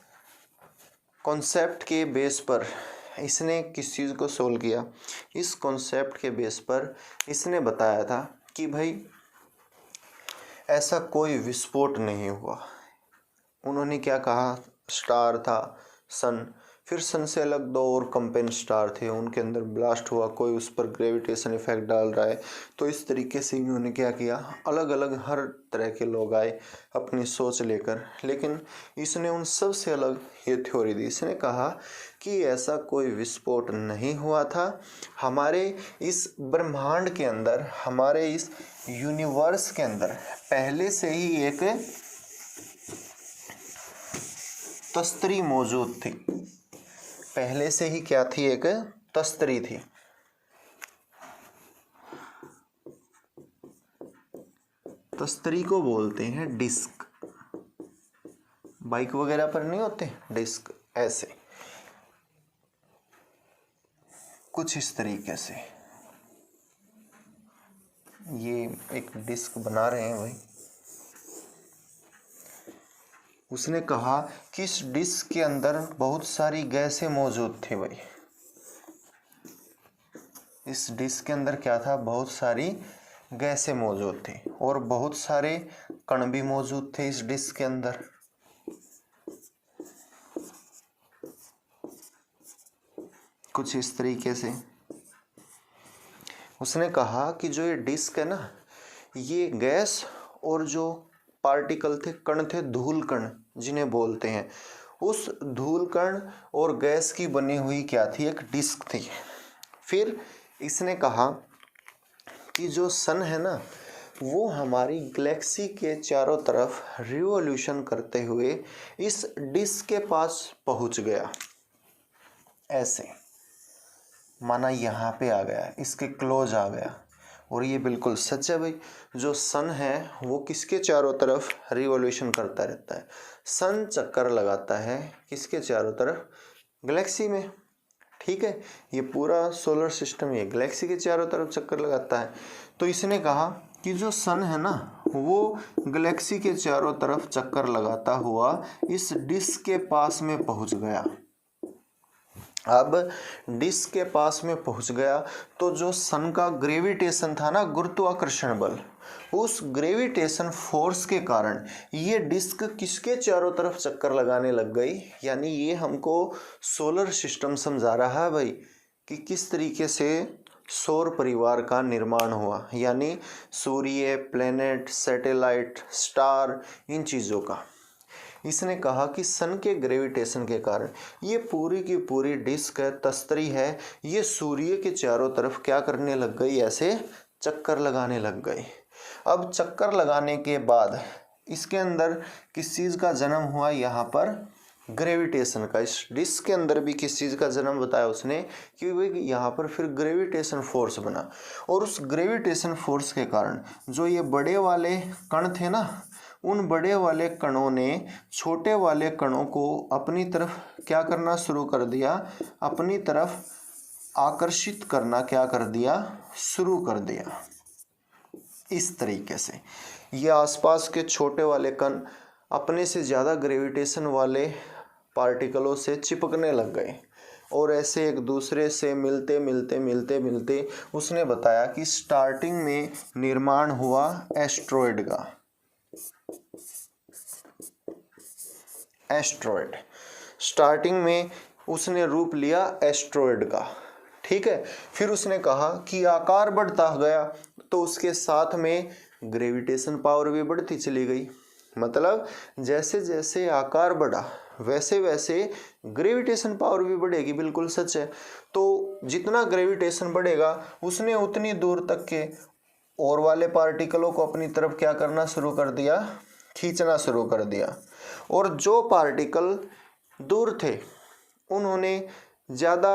कॉन्सेप्ट के बेस पर इसने किस चीज़ को सोल्व किया, इस कॉन्सेप्ट के बेस पर इसने बताया था कि भाई ऐसा कोई विस्फोट नहीं हुआ। उन्होंने क्या कहा, स्टार था सन, फिर सन से अलग दो और कंपेन स्टार थे, उनके अंदर ब्लास्ट हुआ, कोई उस पर ग्रेविटेशन इफेक्ट डाल रहा है। तो इस तरीके से इन्होंने क्या किया, अलग अलग हर तरह के लोग आए अपनी सोच लेकर, लेकिन इसने उन सब से अलग ये थ्योरी दी। इसने कहा कि ऐसा कोई विस्फोट नहीं हुआ था, हमारे इस ब्रह्मांड के अंदर, हमारे इस यूनिवर्स के अंदर पहले से ही एक तस्तरी मौजूद थी। पहले से ही क्या थी, एक तस्तरी थी। तस्तरी को बोलते हैं डिस्क। बाइक वगैरह पर नहीं होते डिस्क, ऐसे कुछ इस तरीके से। ये एक डिस्क बना रहे हैं भाई। उसने कहा कि इस डिस्क के अंदर बहुत सारी गैसें मौजूद थी भाई। इस डिस्क के अंदर क्या था, बहुत सारी गैसें मौजूद थी और बहुत सारे कण भी मौजूद थे इस डिस्क के अंदर। कुछ इस तरीके से उसने कहा कि जो ये डिस्क है ना, ये गैस और जो पार्टिकल थे, कण थे, धूल कण जिन्हें बोलते हैं, उस धूल कण और गैस की बनी हुई क्या थी, एक डिस्क थी। फिर इसने कहा कि जो सन है ना, वो हमारी गैलेक्सी के चारों तरफ रिवॉल्यूशन करते हुए इस डिस्क के पास पहुंच गया। ऐसे माना यहाँ पे आ गया, इसके क्लोज आ गया। और ये बिल्कुल सच है भाई। जो सन है वो किसके चारों तरफ रिवॉल्यूशन करता रहता है? सन चक्कर लगाता है किसके चारों तरफ? गैलेक्सी में। ठीक है, ये पूरा सोलर सिस्टम ये गैलेक्सी के चारों तरफ चक्कर लगाता है। तो इसने कहा कि जो सन है ना, वो गैलेक्सी के चारों तरफ चक्कर लगाता हुआ इस डिस्क के पास में पहुंच गया। अब डिस्क के पास में पहुंच गया तो जो सन का ग्रेविटेशन था ना, गुरुत्वाकर्षण बल, उस ग्रेविटेशन फोर्स के कारण ये डिस्क किसके चारों तरफ चक्कर लगाने लग गई। यानी ये हमको सोलर सिस्टम समझा रहा है भाई कि किस तरीके से सौर परिवार का निर्माण हुआ, यानी सूर्य, प्लेनेट, सैटेलाइट, स्टार, इन चीज़ों का। इसने कहा कि सन के ग्रेविटेशन के कारण ये पूरी की पूरी डिस्क है, तस्तरी है, ये सूर्य के चारों तरफ क्या करने लग गई, ऐसे चक्कर लगाने लग गई। अब चक्कर लगाने के बाद इसके अंदर किस चीज़ का जन्म हुआ, यहाँ पर ग्रेविटेशन का। इस डिस्क के अंदर भी किस चीज़ का जन्म बताया उसने कि यहाँ पर फिर ग्रेविटेशन फोर्स बना। और उस ग्रेविटेशन फोर्स के कारण जो ये बड़े वाले कण थे ना, उन बड़े वाले कणों ने छोटे वाले कणों को अपनी तरफ क्या करना शुरू कर दिया, अपनी तरफ आकर्षित करना क्या कर दिया, शुरू कर दिया। इस तरीके से ये आसपास के छोटे वाले कण अपने से ज़्यादा ग्रेविटेशन वाले पार्टिकलों से चिपकने लग गए और ऐसे एक दूसरे से मिलते मिलते मिलते मिलते उसने बताया कि स्टार्टिंग में निर्माण हुआ एस्ट्रॉयड का। एस्ट्रॉयड स्टार्टिंग में उसने रूप लिया एस्ट्रॉयड का। ठीक है, फिर उसने कहा कि आकार बढ़ता गया तो उसके साथ में ग्रेविटेशन पावर भी बढ़ती चली गई। मतलब जैसे जैसे आकार बढ़ा वैसे वैसे ग्रेविटेशन पावर भी बढ़ेगी, बिल्कुल सच है। तो जितना ग्रेविटेशन बढ़ेगा उसने उतनी दूर तक के और वाले पार्टिकलों को अपनी तरफ क्या करना शुरू कर दिया, खींचना शुरू कर दिया। और जो पार्टिकल दूर थे उन्होंने ज़्यादा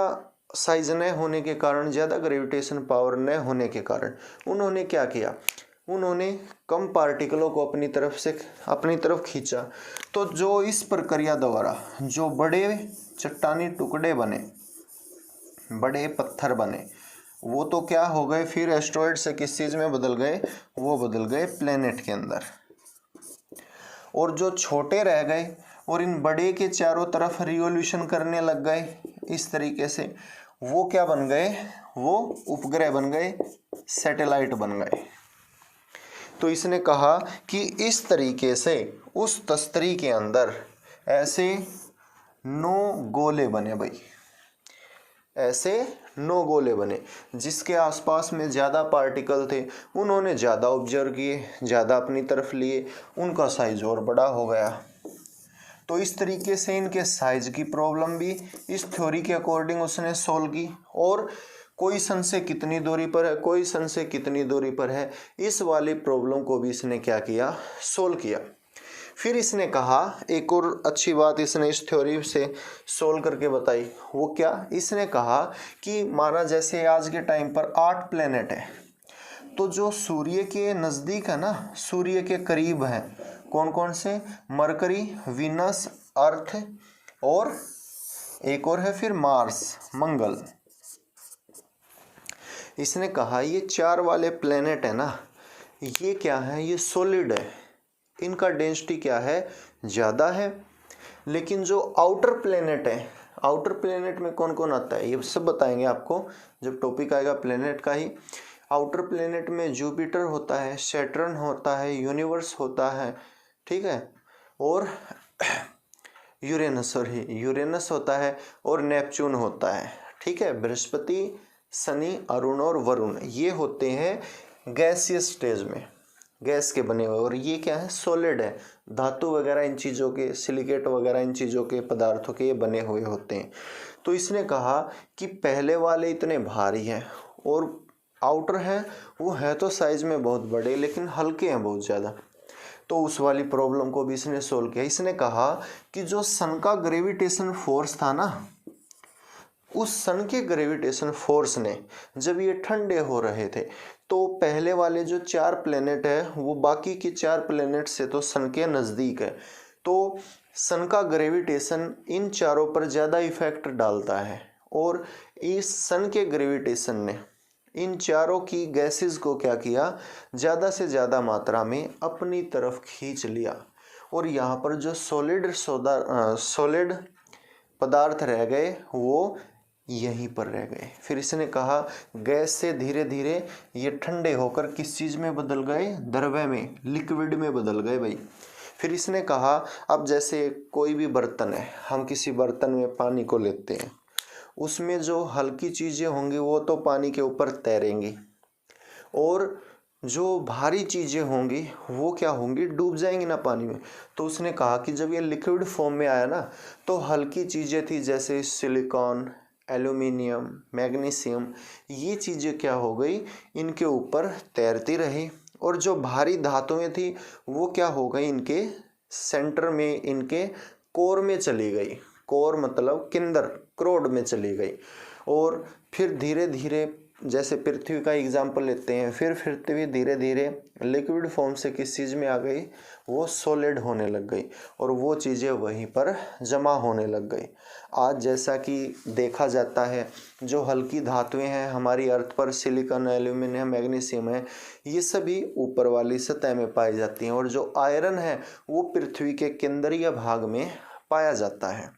साइज न होने के कारण, ज़्यादा ग्रेविटेशन पावर न होने के कारण उन्होंने क्या किया, उन्होंने कम पार्टिकलों को अपनी तरफ खींचा। तो जो इस प्रक्रिया द्वारा जो बड़े चट्टानी टुकड़े बने, बड़े पत्थर बने, वो तो क्या हो गए फिर एस्ट्रॉयड से किस चीज़ में बदल गए, वो बदल गए प्लेनेट के अंदर। और जो छोटे रह गए और इन बड़े के चारों तरफ रिवॉल्यूशन करने लग गए इस तरीके से, वो क्या बन गए, वो उपग्रह बन गए, सैटेलाइट बन गए। तो इसने कहा कि इस तरीके से उस तस्तरी के अंदर ऐसे 9 गोले बने भाई, ऐसे 9 गोले बने। जिसके आसपास में ज़्यादा पार्टिकल थे उन्होंने ज़्यादा ऑब्जर्व किए, ज़्यादा अपनी तरफ लिए, उनका साइज और बड़ा हो गया। तो इस तरीके से इनके साइज की प्रॉब्लम भी इस थ्योरी के अकॉर्डिंग उसने सोल्व की। और कोई सन से कितनी दूरी पर है, कोई सन से कितनी दूरी पर है, इस वाली प्रॉब्लम को भी इसने क्या किया, सोल्व किया। फिर इसने कहा एक और अच्छी बात इसने इस थ्योरी से सोल्व करके बताई। वो क्या, इसने कहा कि माना जैसे आज के टाइम पर 8 प्लेनेट है, तो जो सूर्य के नज़दीक है ना, सूर्य के करीब हैं, कौन कौन से, मरकरी, वीनस, अर्थ और एक और है फिर मार्स, मंगल। इसने कहा ये 4 वाले प्लेनेट है ना, ये क्या है, ये सॉलिड है, इनका डेंसिटी क्या है, ज़्यादा है। लेकिन जो आउटर प्लेनेट है, आउटर प्लेनेट में कौन कौन आता है ये सब बताएंगे आपको जब टॉपिक आएगा प्लेनेट का ही। आउटर प्लेनेट में जुपिटर होता है, सैटर्न होता है, यूनिवर्स होता है, ठीक है, और यूरेनस होता है, और नेपच्यून होता है, ठीक है। बृहस्पति, शनि, अरुण और वरुण ये होते हैं गैसियस स्टेज में, गैस के बने हुए, और ये क्या है, सॉलिड है, धातु वगैरह इन चीज़ों के, सिलिकेट वगैरह इन चीज़ों के पदार्थों के ये बने हुए होते हैं। तो इसने कहा कि पहले वाले इतने भारी हैं और आउटर है वो है तो साइज में बहुत बड़े लेकिन हल्के हैं बहुत ज़्यादा। तो उस वाली प्रॉब्लम को भी इसने सोल्व किया। इसने कहा कि जो सन का ग्रेविटेशन फोर्स था ना, उस सन के ग्रेविटेशन फोर्स ने जब ये ठंडे हो रहे थे तो पहले वाले जो 4 प्लेनेट है वो बाकी के 4 प्लेनेट से तो सन के नज़दीक है, तो सन का ग्रेविटेशन इन चारों पर ज़्यादा इफेक्ट डालता है, और इस सन के ग्रेविटेशन ने इन चारों की गैसेस को क्या किया, ज़्यादा से ज़्यादा मात्रा में अपनी तरफ खींच लिया, और यहाँ पर जो सॉलिड पदार्थ रह गए वो यहीं पर रह गए। फिर इसने कहा गैस से धीरे धीरे ये ठंडे होकर किस चीज़ में बदल गए, द्रव्य में, लिक्विड में बदल गए भाई। फिर इसने कहा अब जैसे कोई भी बर्तन है, हम किसी बर्तन में पानी को लेते हैं, उसमें जो हल्की चीज़ें होंगी वो तो पानी के ऊपर तैरेंगी, और जो भारी चीज़ें होंगी वो क्या होंगी, डूब जाएंगी ना पानी में। तो उसने कहा कि जब ये लिक्विड फॉर्म में आया ना तो हल्की चीज़ें थी जैसे सिलिकॉन, एल्यूमिनियम, मैग्नीशियम, ये चीज़ें क्या हो गई, इनके ऊपर तैरती रही, और जो भारी धातुएं थी वो क्या हो गई, इनके सेंटर में, इनके कोर में चली गई। कोर मतलब केंद्र, क्रोड में चली गई। और फिर धीरे धीरे जैसे पृथ्वी का एग्जाम्पल लेते हैं, फिर पृथ्वी धीरे धीरे लिक्विड फॉर्म से किस चीज़ में आ गई, वो सॉलिड होने लग गई, और वो चीज़ें वहीं पर जमा होने लग गई। आज जैसा कि देखा जाता है जो हल्की धातुएं हैं हमारी अर्थ पर, सिलिकॉन, एल्यूमिनियम, मैग्नीशियम है, ये सभी ऊपर वाली सतह में पाई जाती हैं, और जो आयरन है वो पृथ्वी के केंद्रीय भाग में पाया जाता है।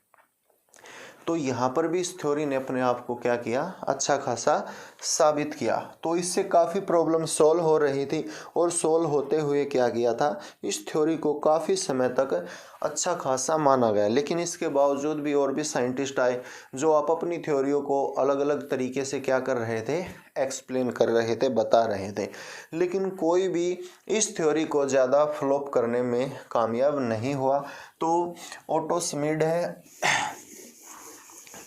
तो यहाँ पर भी इस थ्योरी ने अपने आप को क्या किया, अच्छा खासा साबित किया। तो इससे काफ़ी प्रॉब्लम सॉल्व हो रही थी, और सॉल्व होते हुए क्या किया था, इस थ्योरी को काफ़ी समय तक अच्छा खासा माना गया। लेकिन इसके बावजूद भी और भी साइंटिस्ट आए जो आप अपनी थ्योरियों को अलग अलग तरीके से क्या कर रहे थे, एक्सप्लेन कर रहे थे, बता रहे थे, लेकिन कोई भी इस थ्योरी को ज़्यादा फ्लॉप करने में कामयाब नहीं हुआ। तो ओटो श्मिड है,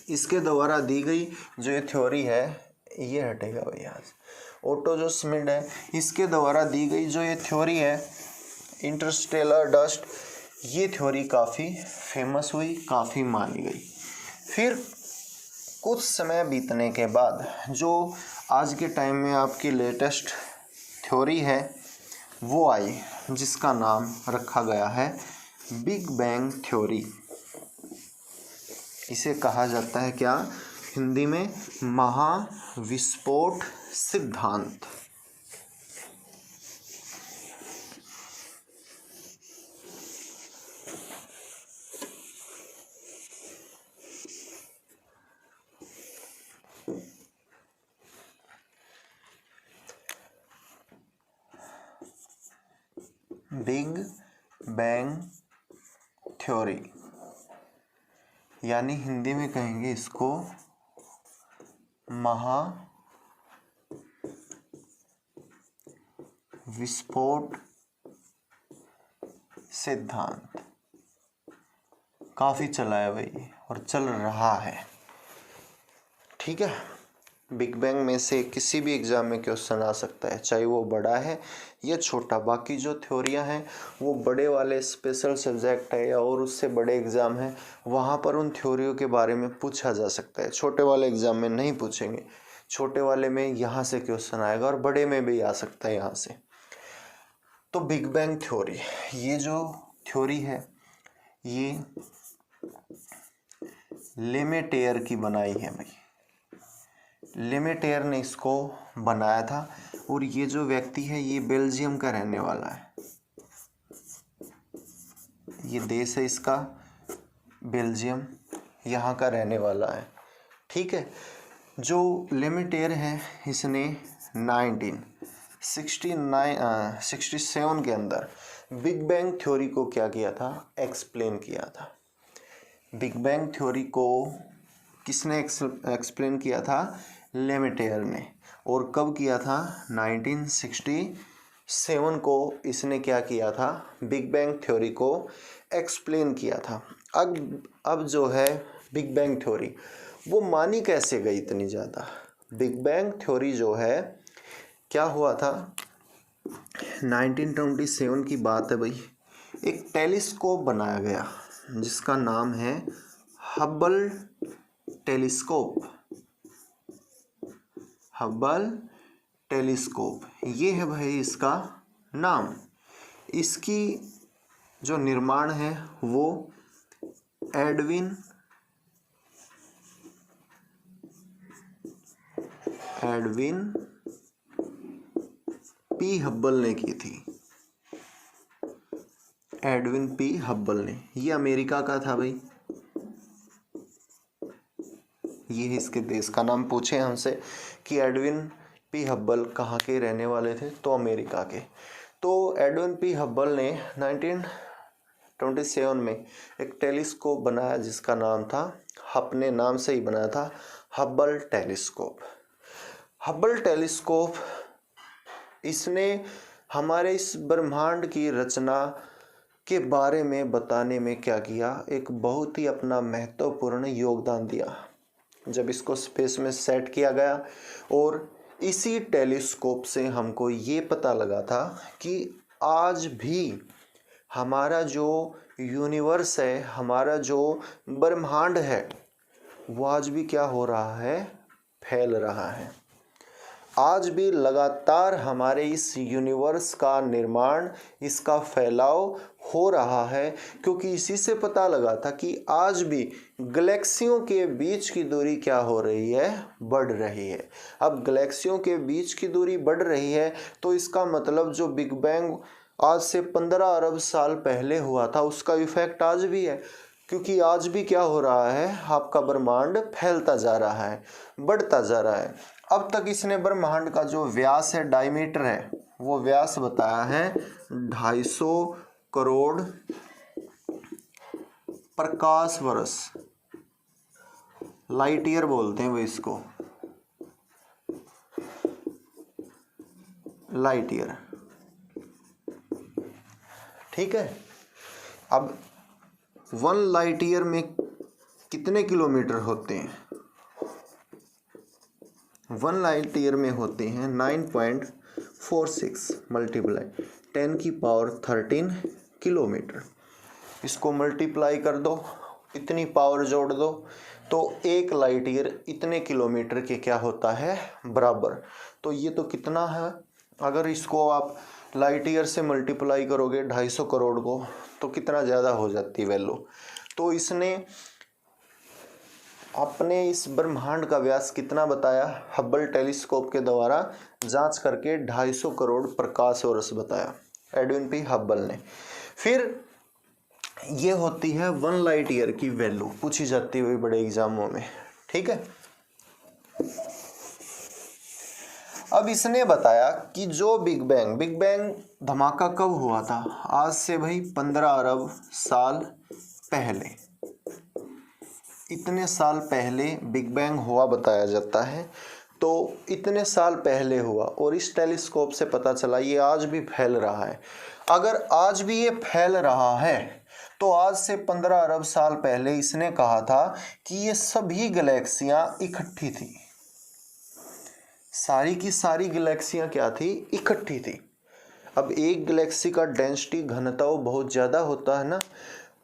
इसके द्वारा दी गई जो ये थ्योरी है, ये हटेगा भैया, ओटो जो श्मिड है इसके द्वारा दी गई जो ये थ्योरी है इंटरस्टेलर डस्ट, ये थ्योरी काफ़ी फेमस हुई, काफ़ी मानी गई। फिर कुछ समय बीतने के बाद जो आज के टाइम में आपकी लेटेस्ट थ्योरी है वो आई, जिसका नाम रखा गया है बिग बैंग थ्योरी। इसे कहा जाता है क्या, हिंदी में महाविस्फोट सिद्धांत। बिग बैंग थ्योरी, यानी हिंदी में कहेंगे इसको महाविस्फोट सिद्धांत। काफ़ी चला है भाई और चल रहा है, ठीक है। बिग बैंग में से किसी भी एग्ज़ाम में क्वेश्चन आ सकता है, चाहे वो बड़ा है या छोटा। बाकी जो थ्योरियां हैं वो बड़े वाले स्पेशल सब्जेक्ट है या और उससे बड़े एग्ज़ाम हैं, वहाँ पर उन थ्योरियों के बारे में पूछा जा सकता है। छोटे वाले एग्ज़ाम में नहीं पूछेंगे, छोटे वाले में यहाँ से क्वेश्चन आएगा और बड़े में भी आ सकता है यहाँ से। तो बिग बैंग थ्योरी, ये जो थ्योरी है ये लेमेटेयर की बनाई है भाई, लेमेटेयर ने इसको बनाया था। और ये जो व्यक्ति है ये बेल्जियम का रहने वाला है, ये देश है इसका बेल्जियम, यहाँ का रहने वाला है। ठीक है, जो लेमेटेयर है इसने 1967 के अंदर बिग बैंग थ्योरी को क्या किया था, एक्सप्लेन किया था। बिग बैंग थ्योरी को किसने एक्सप्लेन किया था, लेमेटेयर ने। और कब किया था, 1967 को इसने क्या किया था, बिग बैंग थ्योरी को एक्सप्लेन किया था। अब जो है बिग बैंग थ्योरी वो मानी कैसे गई इतनी ज़्यादा। बिग बैंग थ्योरी जो है क्या हुआ था, 1927 की बात है भाई। एक टेलीस्कोप बनाया गया जिसका नाम है हब्बल टेलीस्कोप। हब्बल टेलीस्कोप ये है भाई इसका नाम। इसकी जो निर्माण है वो एडविन पी हब्बल ने की थी। एडविन पी हब्बल ने, ये अमेरिका का था भाई। ये इसके देश का नाम पूछे हमसे कि एडविन पी हब्बल कहाँ के रहने वाले थे, तो अमेरिका के। तो एडविन पी हब्बल ने 1927 में एक टेलीस्कोप बनाया जिसका नाम था, अपने नाम से ही बनाया था, हब्बल टेलीस्कोप। हब्बल टेलीस्कोप इसने हमारे इस ब्रह्मांड की रचना के बारे में बताने में क्या किया, एक बहुत ही अपना महत्वपूर्ण योगदान दिया। जब इसको स्पेस में सेट किया गया और इसी टेलीस्कोप से हमको ये पता लगा था कि आज भी हमारा जो यूनिवर्स है, हमारा जो ब्रह्मांड है, वो आज भी क्या हो रहा है, फैल रहा है। आज भी लगातार हमारे इस यूनिवर्स का निर्माण, इसका फैलाव हो रहा है, क्योंकि इसी से पता लगा था कि आज भी गैलेक्सियों के बीच की दूरी क्या हो रही है, बढ़ रही है। अब गैलेक्सियों के बीच की दूरी बढ़ रही है तो इसका मतलब जो बिग बैंग आज से 15 अरब साल पहले हुआ था उसका इफेक्ट आज भी है, क्योंकि आज भी क्या हो रहा है, आपका ब्रह्मांड फैलता जा रहा है, बढ़ता जा रहा है। अब तक इसने ब्रह्मांड का जो व्यास है, डायमीटर है, वो व्यास बताया है 250 करोड़ प्रकाश वर्ष, लाइट ईयर बोलते हैं वो इसको, लाइट ईयर। ठीक है, अब 1 लाइट ईयर में कितने किलोमीटर होते हैं, 1 लाइट ईयर में होते हैं 9.46 मल्टीप्लाई 10⁻13 किलोमीटर। इसको मल्टीप्लाई कर दो, इतनी पावर जोड़ दो, तो 1 लाइट ईयर इतने किलोमीटर के क्या होता है, बराबर। तो ये तो कितना है, अगर इसको आप लाइट ईयर से मल्टीप्लाई करोगे 250 करोड़ को, तो कितना ज़्यादा हो जाती है वैल्यू। तो इसने अपने इस ब्रह्मांड का व्यास कितना बताया, हब्बल टेलीस्कोप के द्वारा जांच करके 250 करोड़ प्रकाश वर्ष बताया एडविन पी हब्बल ने। फिर ये होती है 1 लाइट ईयर की वैल्यू, पूछी जाती है बड़े एग्जामों में। ठीक है, अब इसने बताया कि जो बिग बैंग धमाका कब हुआ था, आज से भाई 15 अरब साल पहले, इतने साल पहले बिग बैंग हुआ बताया जाता है। तो इतने साल पहले हुआ और इस टेलीस्कोप से पता चला ये आज भी फैल रहा है। अगर आज भी ये फैल रहा है तो आज से 15 अरब साल पहले इसने कहा था कि ये सभी गैलेक्सियां इकट्ठी थी, सारी की सारी गैलेक्सियां क्या थी, इकट्ठी थी। अब एक गैलेक्सी का डेंसिटी घनत्व बहुत ज़्यादा होता है ना,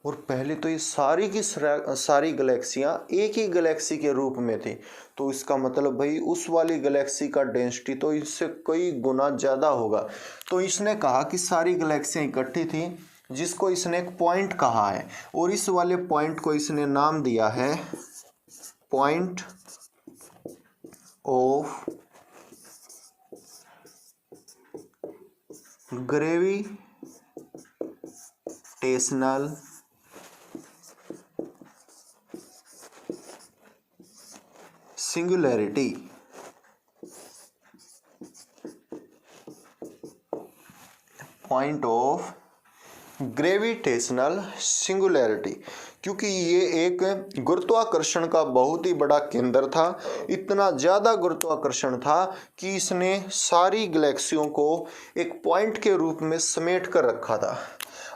और पहले तो ये सारी की सारी गैलेक्सियां एक ही गैलेक्सी के रूप में थी, तो इसका मतलब भाई उस वाली गैलेक्सी का डेंसिटी तो इससे कई गुना ज़्यादा होगा। तो इसने कहा कि सारी गैलेक्सियां इकट्ठी थी, जिसको इसने एक पॉइंट कहा है, और इस वाले पॉइंट को इसने नाम दिया है point of gravitational singularity. Point of gravitational singularity, क्योंकि ये एक गुरुत्वाकर्षण का बहुत ही बड़ा केंद्र था। इतना ज़्यादा गुरुत्वाकर्षण था कि इसने सारी गैलेक्सियों को एक पॉइंट के रूप में समेट कर रखा था।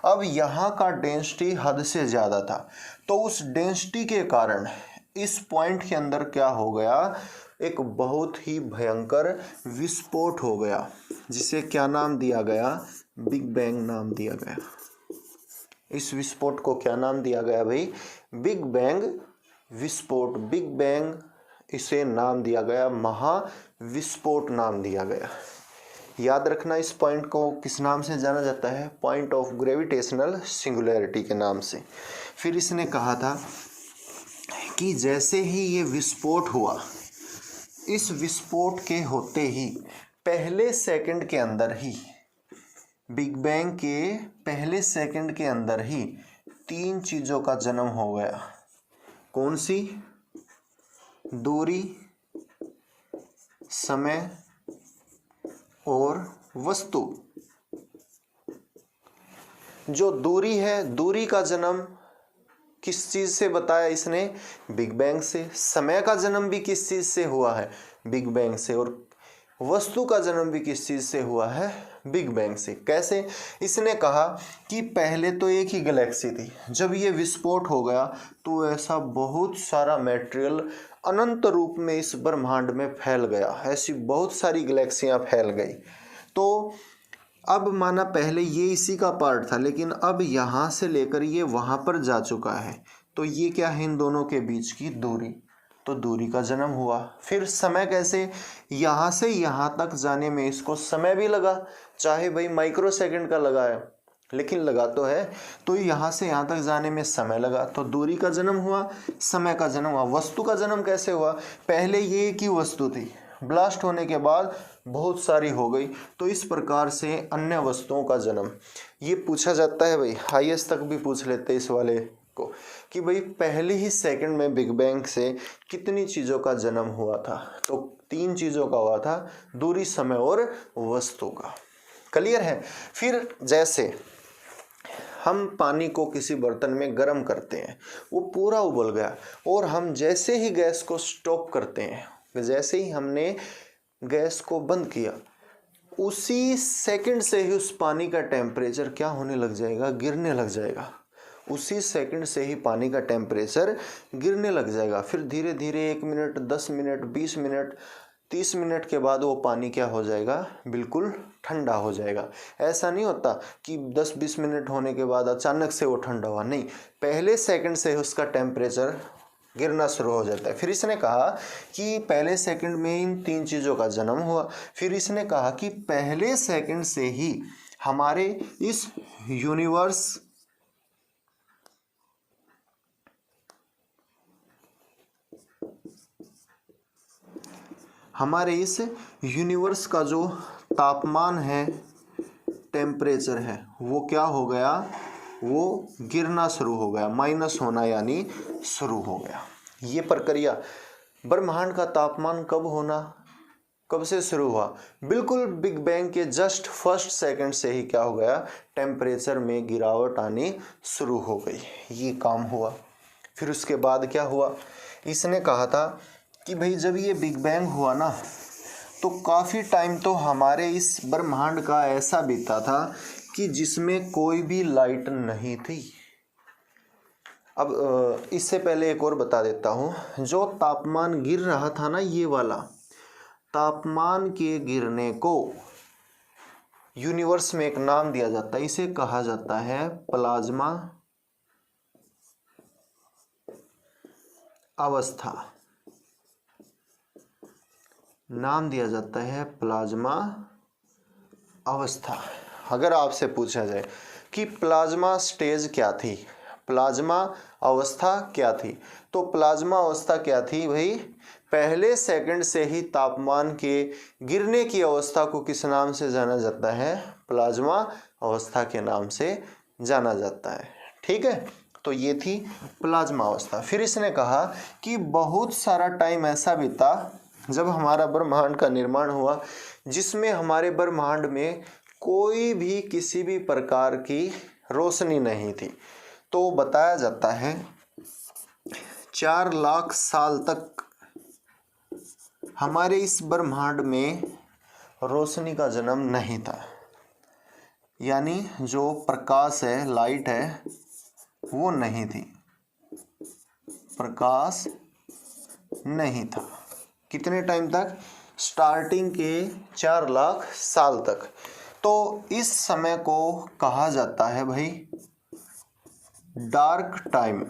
अब यहाँ का डेंसिटी हद से ज़्यादा था, तो उस डेंसिटी के कारण इस पॉइंट के अंदर क्या हो गया, एक बहुत ही भयंकर विस्फोट हो गया, जिसे क्या नाम दिया गया, बिग बैंग नाम दिया गया। इस विस्फोट को क्या नाम दिया गया भाई, बिग बैंग विस्फोट। बिग बैंग इसे नाम दिया गया, महाविस्फोट नाम दिया गया। याद रखना, इस पॉइंट को किस नाम से जाना जाता है, पॉइंट ऑफ ग्रेविटेशनल सिंगुलैरिटी के नाम से। फिर इसने कहा था कि जैसे ही ये विस्फोट हुआ, इस विस्फोट के होते ही पहले सेकंड के अंदर ही, बिग बैंग के पहले सेकंड के अंदर ही 3 चीज़ों का जन्म हो गया। कौन सी? दूरी, समय और वस्तु। जो दूरी है, दूरी का जन्म किस चीज़ से बताया इसने, बिग बैंग से। समय का जन्म भी किस चीज़ से हुआ है, बिग बैंग से। और वस्तु का जन्म भी किस चीज़ से हुआ है, बिग बैंग से। कैसे? इसने कहा कि पहले तो एक ही गैलेक्सी थी, जब ये विस्फोट हो गया तो ऐसा बहुत सारा मटेरियल अनंत रूप में इस ब्रह्मांड में फैल गया, ऐसी बहुत सारी गैलेक्सियां फैल गई। तो अब माना पहले ये इसी का पार्ट था, लेकिन अब यहाँ से लेकर ये वहाँ पर जा चुका है, तो ये क्या है, इन दोनों के बीच की दूरी। तो दूरी का जन्म हुआ। फिर समय कैसे, यहाँ से यहाँ तक जाने में इसको समय भी लगा, चाहे भाई माइक्रो सेकंड का लगा है, लेकिन लगा तो है। तो यहाँ से यहाँ तक जाने में समय लगा, तो दूरी का जन्म हुआ, समय का जन्म हुआ। वस्तु का जन्म कैसे हुआ, पहले ये एक ही वस्तु थी, ब्लास्ट होने के बाद बहुत सारी हो गई, तो इस प्रकार से अन्य वस्तुओं का जन्म। ये पूछा जाता है भाई, हाईएस्ट तक भी पूछ लेते इस वाले को, कि भाई पहले ही सेकंड में बिग बैंग से कितनी चीज़ों का जन्म हुआ था। तो 3 चीज़ों का हुआ था, दूरी, समय और वस्तु का। क्लियर है? फिर जैसे हम पानी को किसी बर्तन में गर्म करते हैं, वो पूरा उबल गया, और हम जैसे ही गैस को स्टॉप करते हैं, जैसे ही हमने गैस को बंद किया, उसी सेकंड से ही उस पानी का टेम्परेचर क्या होने लग जाएगा, गिरने लग जाएगा। उसी सेकंड से ही पानी का टेम्परेचर गिरने लग जाएगा। फिर धीरे धीरे 1 मिनट, 10 मिनट, 20 मिनट, 30 मिनट के बाद वो पानी क्या हो जाएगा, बिल्कुल ठंडा हो जाएगा। ऐसा नहीं होता कि 10-20 मिनट होने के बाद अचानक से वो ठंडा हुआ, नहीं, पहले सेकंड से उसका टेम्परेचर गिरना शुरू हो जाता है। फिर इसने कहा कि पहले सेकंड में इन 3 चीज़ों का जन्म हुआ। फिर इसने कहा कि पहले सेकंड से ही हमारे इस यूनिवर्स का जो तापमान है, टेम्परेचर है, वो क्या हो गया, वो गिरना शुरू हो गया, माइनस होना यानी शुरू हो गया। ये प्रक्रिया ब्रह्मांड का तापमान कब से शुरू हुआ, बिल्कुल बिग बैंग के जस्ट फर्स्ट सेकंड से ही क्या हो गया, टेम्परेचर में गिरावट आनी शुरू हो गई। ये काम हुआ। फिर उसके बाद क्या हुआ, इसने कहा था कि भाई जब ये बिग बैंग हुआ ना, तो काफ़ी टाइम तो हमारे इस ब्रह्मांड का ऐसा बीता था कि जिसमें कोई भी लाइट नहीं थी। अब इससे पहले एक और बता देता हूँ, जो तापमान गिर रहा था ना, ये वाला तापमान के गिरने को यूनिवर्स में एक नाम दिया जाता है, इसे कहा जाता है प्लाज्मा अवस्था। नाम दिया जाता है प्लाज्मा अवस्था। अगर आपसे पूछा जाए कि प्लाज्मा स्टेज क्या थी, प्लाज्मा अवस्था क्या थी, तो प्लाज्मा अवस्था क्या थी भाई, पहले सेकंड से ही तापमान के गिरने की अवस्था को किस नाम से जाना जाता है? प्लाज्मा अवस्था के नाम से जाना जाता है। ठीक है, तो ये थी प्लाज्मा अवस्था। फिर इसने कहा कि बहुत सारा टाइम ऐसा बीता जब हमारा ब्रह्मांड का निर्माण हुआ जिसमें हमारे ब्रह्मांड में कोई भी किसी भी प्रकार की रोशनी नहीं थी। तो बताया जाता है 4 लाख साल तक हमारे इस ब्रह्मांड में रोशनी का जन्म नहीं था, यानी जो प्रकाश है, लाइट है, वो नहीं थी, प्रकाश नहीं था। कितने टाइम तक? स्टार्टिंग के 4 लाख साल तक। तो इस समय को कहा जाता है भाई डार्क टाइम।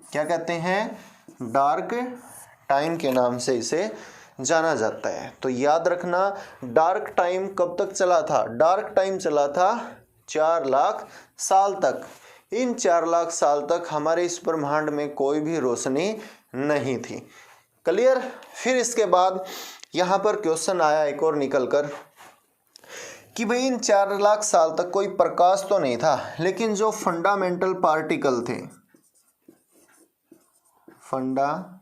क्या कहते हैं? डार्क टाइम के नाम से इसे जाना जाता है। तो याद रखना, डार्क टाइम कब तक चला था? डार्क टाइम चला था 4 लाख साल तक। इन 4 लाख साल तक हमारे इस ब्रह्मांड में कोई भी रोशनी नहीं थी। क्लियर? फिर इसके बाद यहाँ पर क्वेश्चन आया एक और निकल कर कि भाई इन 4 लाख साल तक कोई प्रकाश तो नहीं था, लेकिन जो फंडामेंटल पार्टिकल थे, फंडामेंटल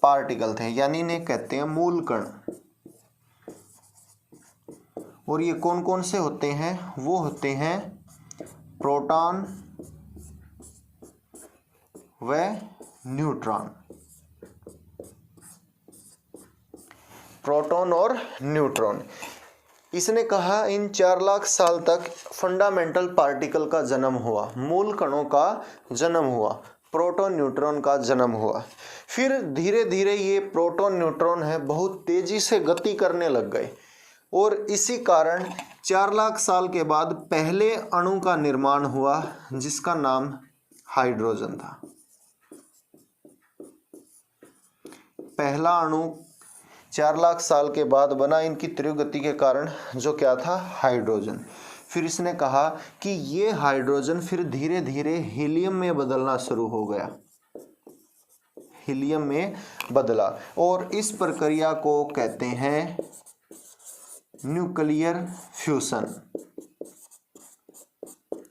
पार्टिकल थे, यानी इन्हें कहते हैं मूल कण। और ये कौन कौन से होते हैं? वो होते हैं प्रोटॉन व न्यूट्रॉन। प्रोटॉन और न्यूट्रॉन। इसने कहा इन 4 लाख साल तक फंडामेंटल पार्टिकल का जन्म हुआ, मूल कणों का जन्म हुआ, प्रोटॉन न्यूट्रॉन का जन्म हुआ। फिर धीरे धीरे ये प्रोटॉन न्यूट्रॉन है बहुत तेजी से गति करने लग गए और इसी कारण 4 लाख साल के बाद पहले अणु का निर्माण हुआ जिसका नाम हाइड्रोजन था। पहला अणु 4 लाख साल के बाद बना इनकी तीव्र गति के कारण, जो क्या था? हाइड्रोजन। फिर इसने कहा कि ये हाइड्रोजन फिर धीरे धीरे हीलियम में बदलना शुरू हो गया, हीलियम में बदला और इस प्रक्रिया को कहते हैं न्यूक्लियर फ्यूशन।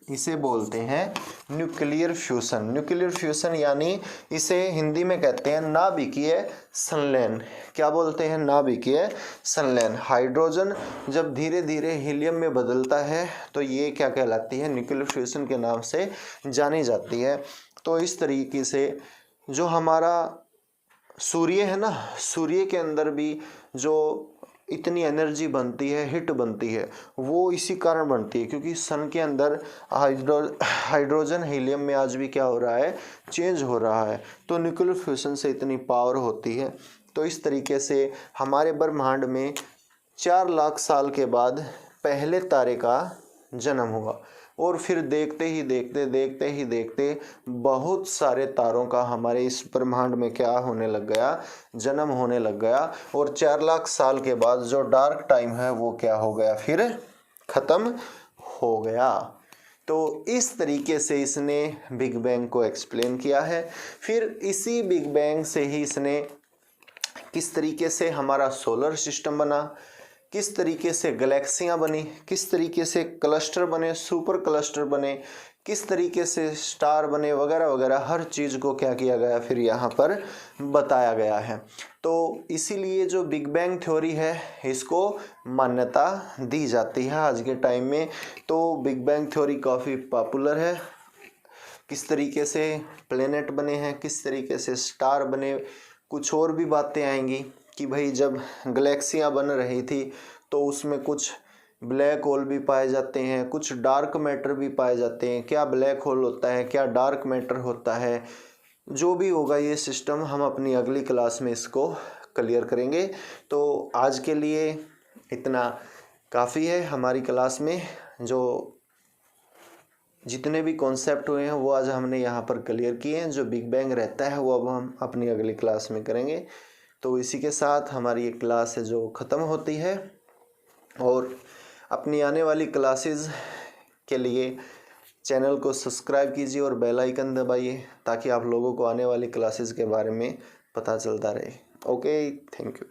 इसे बोलते हैं न्यूक्लियर फ्यूशन। न्यूक्लियर फ्यूशन यानी इसे हिंदी में कहते हैं नाभिकीय संलयन। क्या बोलते हैं? नाभिकीय संलयन। हाइड्रोजन जब धीरे धीरे हीलियम में बदलता है तो ये क्या कहलाती है? न्यूक्लियर फ्यूशन के नाम से जानी जाती है। तो इस तरीके से जो हमारा सूर्य है ना, सूर्य के अंदर भी जो इतनी एनर्जी बनती है, हिट बनती है, वो इसी कारण बनती है क्योंकि सन के अंदर हाइड्रोजन हीलियम में आज भी क्या हो रहा है? चेंज हो रहा है। तो न्यूक्लियर फ्यूशन से इतनी पावर होती है। तो इस तरीके से हमारे ब्रह्मांड में 4 लाख साल के बाद पहले तारे का जन्म हुआ और फिर देखते ही देखते बहुत सारे तारों का हमारे इस ब्रह्मांड में क्या होने लग गया? जन्म होने लग गया। और 4 लाख साल के बाद जो डार्क टाइम है वो क्या हो गया? फिर खत्म हो गया। तो इस तरीके से इसने बिग बैंग को एक्सप्लेन किया है। फिर इसी बिग बैंग से ही इसने किस तरीके से हमारा सोलर सिस्टम बना, किस तरीके से गैलेक्सियां बनी, किस तरीके से क्लस्टर बने, सुपर क्लस्टर बने, किस तरीके से स्टार बने, वगैरह वगैरह, हर चीज़ को क्या किया गया फिर यहाँ पर बताया गया है। तो इसीलिए जो बिग बैंग थ्योरी है इसको मान्यता दी जाती है आज के टाइम में। तो बिग बैंग थ्योरी काफ़ी पॉपुलर है। किस तरीके से प्लेनेट बने हैं, किस तरीके से स्टार बने, कुछ और भी बातें आएंगी कि भाई जब गैलेक्सियां बन रही थी तो उसमें कुछ ब्लैक होल भी पाए जाते हैं, कुछ डार्क मैटर भी पाए जाते हैं। क्या ब्लैक होल होता है, क्या डार्क मैटर होता है, जो भी होगा ये सिस्टम हम अपनी अगली क्लास में इसको क्लियर करेंगे। तो आज के लिए इतना काफ़ी है हमारी क्लास में। जो जितने भी कॉन्सेप्ट हुए हैं वो आज हमने यहाँ पर क्लियर किए हैं। जो बिग बैंग रहता है वो अब हम अपनी अगली क्लास में करेंगे। तो इसी के साथ हमारी ये क्लास है जो ख़त्म होती है और अपनी आने वाली क्लासेस के लिए चैनल को सब्सक्राइब कीजिए और बेल आइकन दबाइए ताकि आप लोगों को आने वाली क्लासेस के बारे में पता चलता रहे। Okay, thank you.